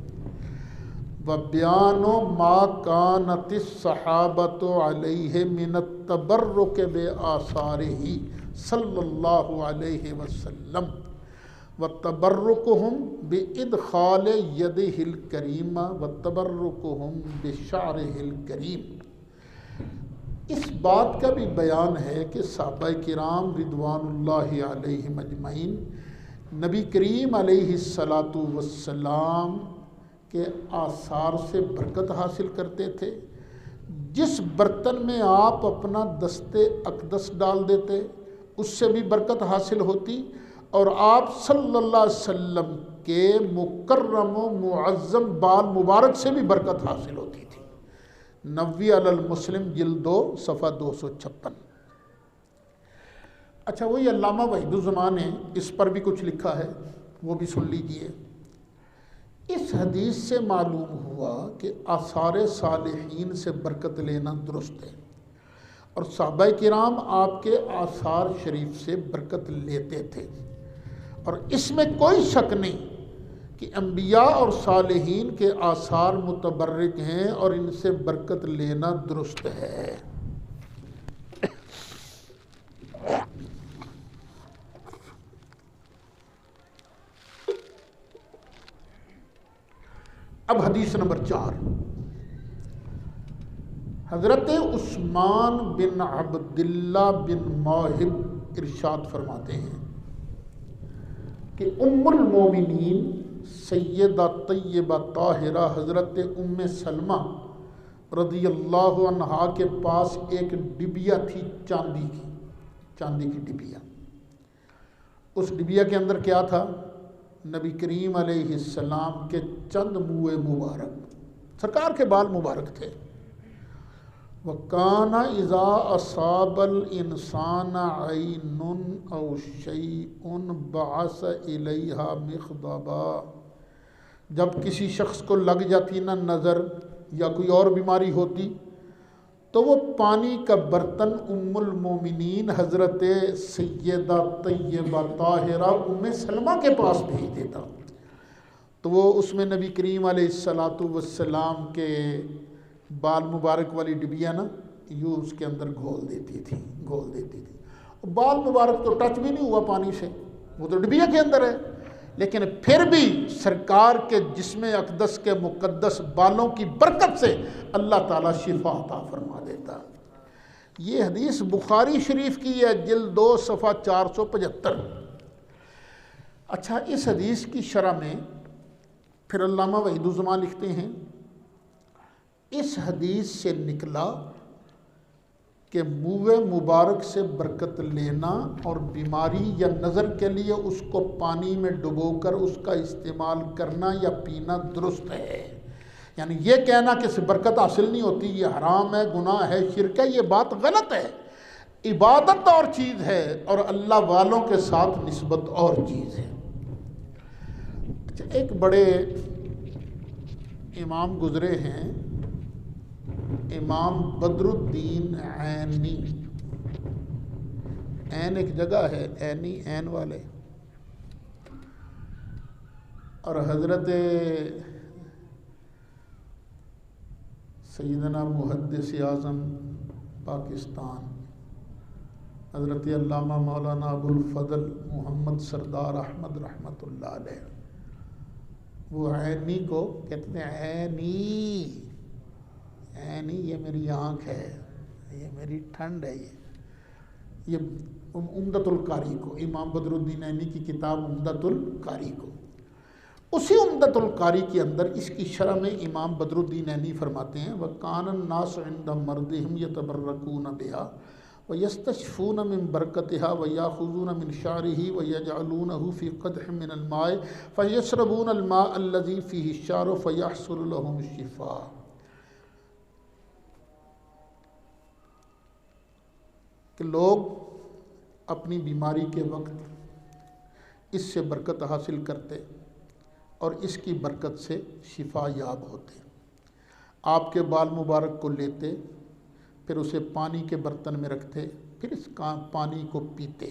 وَبِيَانُ مَا كَانَتِ الصَّحَابَةُ عَلَيْهِ مِنَ التَّبَرُّكِ بِآثَارِهِ صلی اللہ علیہ وسلم وَتَبَرُّكُهُمْ بِإِدْخَالِ يَدِهِ الْكَرِيمَةِ وَتَبَرُّكُهُمْ بِشَعْرِهِ الْكَرِيمِ۔ اس بات کا بھی بیان ہے کہ صحابہ کرام رضوان اللہ علیہم اجمعین نبی کریم علیہ السلام کے آثار سے برکت حاصل کرتے تھے۔ جس برتن میں آپ اپنا دست اقدس ڈال دیتے اس سے بھی برکت حاصل ہوتی، اور آپ صلی اللہ علیہ وسلم کے مکرم و معظم بال مبارک سے بھی برکت حاصل ہوتی تھی۔ نووی علی المسلم جلد 2 صفحہ 256۔ اچھا، وہی علامہ وحید الزمان نے اس پر بھی کچھ لکھا ہے، وہ بھی سن لیجئے۔ اس حدیث سے معلوم ہوا کہ آثار صالحین سے برکت لینا درست ہے، اور صحابہ کرام آپ کے آثار شریف سے برکت لیتے تھے، اور اس میں کوئی شک نہیں کہ انبیاء اور صالحین کے آثار متبرک ہیں اور ان سے برکت لینا درست ہے۔ اب حدیث نمبر 4۔ حضرت عثمان بن عبداللہ بن موہب ارشاد فرماتے ہیں کہ ام المومنین سیدہ طیبہ طاہرہ حضرت ام سلمہ رضی اللہ عنہا کے پاس ایک ڈبیا تھی، چاندی کی ڈبیا۔ اس ڈبیا کے اندر کیا تھا؟ نبی کریم علیہ السلام کے چند منہ مبارک، سرکار کے بال مبارک تھے۔ وَكَانَ إِذَا أَصَابَ الْإِنسَانَ عَيْنٌ أَوْ شَيْءٌ بَعَثَ إِلَيْهَا مِخْضَبًا، جب کسی شخص کو لگ جاتی نا نظر یا کوئی اور بیماری ہوتی تو وہ پانی کا برتن ام المومنین حضرت سیدہ طیبہ طاہرہ ام سلمہ کے پاس بھیج دیتا، تو وہ اس میں نبی کریم علیہ السلام کے بال مبارک والی ڈبیا نا یوں اس کے اندر گھول دیتی تھی۔ بال مبارک تو ٹچ بھی نہیں ہوا پانی سے، وہ تو ڈبیا کے اندر ہے، لیکن پھر بھی سرکار کے جسم اقدس کے مقدس بالوں کی برکت سے اللہ تعالیٰ شفا عطا فرما دیتا۔ یہ حدیث بخاری شریف کی ہے، جلد 2 صفحہ 475۔ اچھا، اس حدیث کی شرح میں پھر علامہ وحید الزمان لکھتے ہیں اس حدیث سے نکلا کہ منہ مبارک سے برکت لینا اور بیماری یا نظر کے لیے اس کو پانی میں ڈبو کر اس کا استعمال کرنا یا پینا درست ہے. یعنی یہ کہنا کہ اس برکت حاصل نہیں ہوتی، یہ حرام ہے، گناہ ہے، شرک ہے، یہ بات غلط ہے. عبادت اور چیز ہے اور اللہ والوں کے ساتھ نسبت اور چیز ہے. اچھا، ایک بڑے امام گزرے ہیں، امام بدر الدین عینی. عین ایک جگہ ہے، عینی عین والے. اور حضرت سیدنا محدث اعظم پاکستان حضرت علامہ مولانا ابو الفضل محمد سردار احمد رحمۃ اللہ علیہ، وہ عینی کو کہتے ہیں عینی. عینی یہ میری آنکھ ہے، یہ میری ٹھنڈ ہے. یہ عمدۃ القاری کو، امام بدر الدین عینی کی کتاب عمدۃ القاری کو، اسی عمدۃ القاری کے اندر اس کی شرح میں امام بدر الدین عینی فرماتے ہیں وَكَانَ النَّاسُ عِنْدَ مَرْضِهِمْ يَتَبَرَّكُونَ بِهَا وَيَسْتَشْفُونَ مِنْ بَرْكَتِهَا وَيَأْخُذُونَ مِنْ شَعْرِهِ وَيَجْعَلُونَهُ فِي قَدْحٍ مِنَ الْمَاءِ فَيَشْرَبُونَ الْمَاءَ الَّذِي فِيهِ الشَّعْرُ فَيَحْصُلُ لَهُمُ الشِّفَاءُ. کہ لوگ اپنی بیماری کے وقت اس سے برکت حاصل کرتے اور اس کی برکت سے شفا یاب ہوتے. آپ کے بال مبارک کو لیتے، پھر اسے پانی کے برتن میں رکھتے، پھر اس پانی کو پیتے.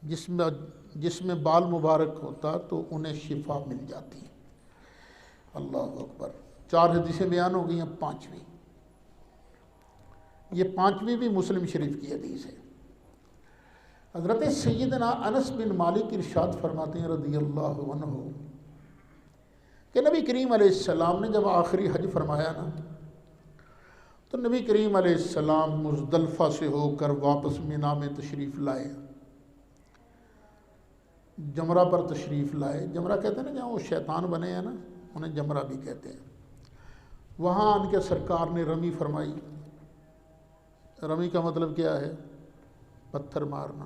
جس میں بال مبارک ہوتا تو انہیں شفا مل جاتی. اللہ اکبر. 4 حدیثیں بیان ہو گئی ہیں، 5ویں، یہ 5ویں بھی مسلم شریف کی حدیث ہے. حضرت سیدنا انس بن مالک ارشاد فرماتے ہیں رضی اللہ عنہ کہ نبی کریم علیہ السلام نے جب آخری حج فرمایا نا، تو نبی کریم علیہ السلام مزدلفہ سے ہو کر واپس مینا میں تشریف لائے، جمرہ پر تشریف لائے. جمرہ کہتے ہیں نا جہاں وہ شیطان بنے ہیں نا، انہیں جمرہ بھی کہتے ہیں. وہاں ان کے سرکار نے رمی فرمائی. رمی کا مطلب کیا ہے؟ پتھر مارنا.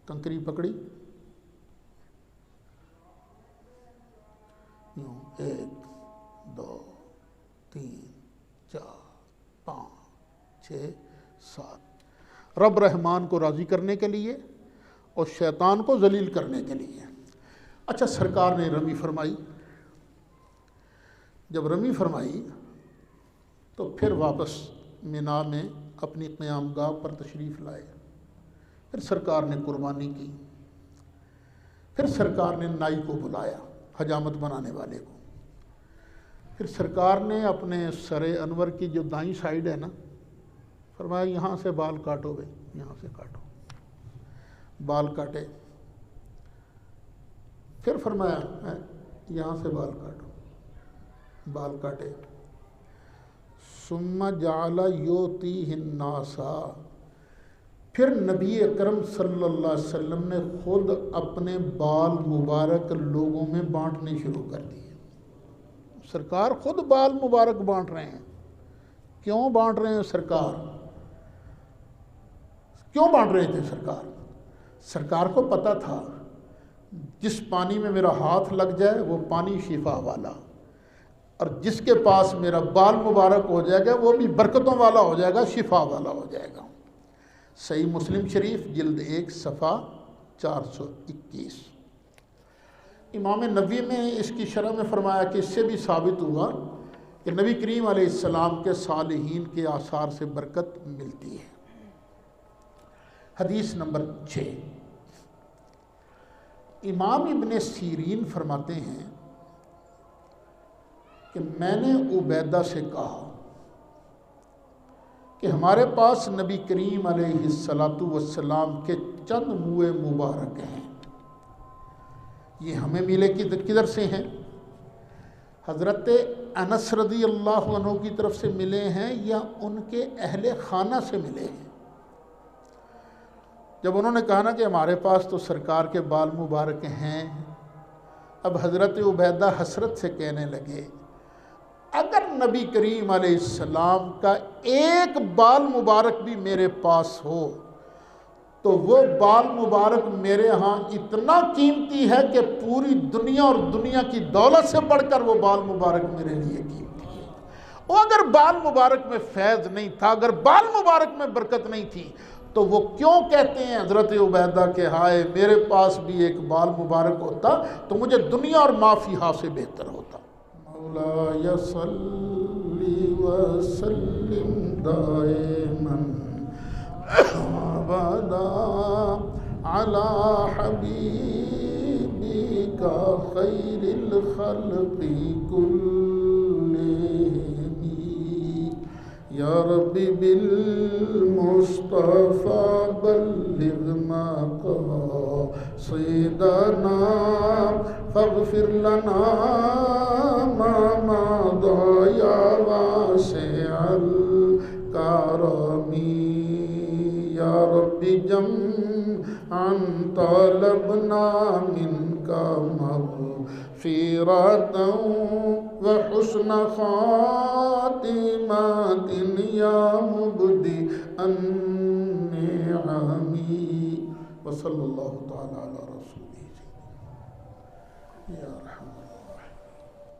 کنکری پکڑی، یوں 1 2 3 4 5 6 7 رب رحمان کو راضی کرنے کے لیے اور شیطان کو ذلیل کرنے کے لیے. اچھا، سرکار نے رمی فرمائی. جب رمی فرمائی تو پھر واپس مینا میں اپنی قیام گاہ پر تشریف لائے. پھر سرکار نے قربانی کی. پھر سرکار نے نائی کو بلایا، حجامت بنانے والے کو. پھر سرکار نے اپنے سر انور کی جو دائیں سائیڈ ہے نا، فرمایا یہاں سے بال کاٹو بھائی، یہاں سے کاٹو. بال کاٹے. پھر فرمایا یہاں سے بال کاٹو. بال کاٹے. ثم جعل یؤتیہ الناس، پھر نبی اکرم صلی اللہ علیہ وسلم نے خود اپنے بال مبارک لوگوں میں بانٹنے شروع کر دیے. سرکار خود بال مبارک بانٹ رہے ہیں. کیوں بانٹ رہے ہیں سرکار؟ کیوں بانٹ رہے تھے سرکار؟ سرکار کو پتہ تھا جس پانی میں میرا ہاتھ لگ جائے وہ پانی شفا والا، اور جس کے پاس میرا بال مبارک ہو جائے گا وہ بھی برکتوں والا ہو جائے گا، شفا والا ہو جائے گا. صحیح مسلم شریف جلد 1 صفحہ 421. امام نووی میں اس کی شرح میں فرمایا کہ اس سے بھی ثابت ہوا کہ نبی کریم علیہ السلام کے صالحین کے آثار سے برکت ملتی ہے. حدیث نمبر 6. امام ابن سیرین فرماتے ہیں کہ میں نے عبیدہ سے کہا کہ ہمارے پاس نبی کریم علیہ الصلاۃ والسلام کے چند منہ مبارک ہیں، یہ ہمیں ملے کدھر سے ہیں؟ حضرت انس رضی اللہ عنہ کی طرف سے ملے ہیں یا ان کے اہل خانہ سے ملے ہیں؟ جب انہوں نے کہا نا کہ ہمارے پاس تو سرکار کے بال مبارک ہیں، اب حضرت عبیدہ حسرت سے کہنے لگے اگر نبی کریم علیہ السلام کا ایک بال مبارک بھی میرے پاس ہو تو وہ بال مبارک میرے ہاں اتنا قیمتی ہے کہ پوری دنیا اور دنیا کی دولت سے بڑھ کر وہ بال مبارک میرے لیے قیمتی ہے۔ اور اگر بال مبارک میں فیض نہیں تھا، اگر بال مبارک میں برکت نہیں تھی، تو وہ کیوں کہتے ہیں حضرت عبیدہ کہ ہائے میرے پاس بھی ایک بال مبارک ہوتا تو مجھے دنیا اور ما فیہا سے بہتر ہوتا۔ مولا صلی وسلم دائما ابدا علی حبیبک خیر الخلق کلہم یا ربی بالمصطفى بلغ مقاصدنا فاغفر لنا ما مضى یا واسع الکرم یا ربی جمعا طلبنا منك مغفرة وحسن خاتمة یا مبدی النعم وصلی اللہ تعالی علی رسولہ یا رحمت اللہ۔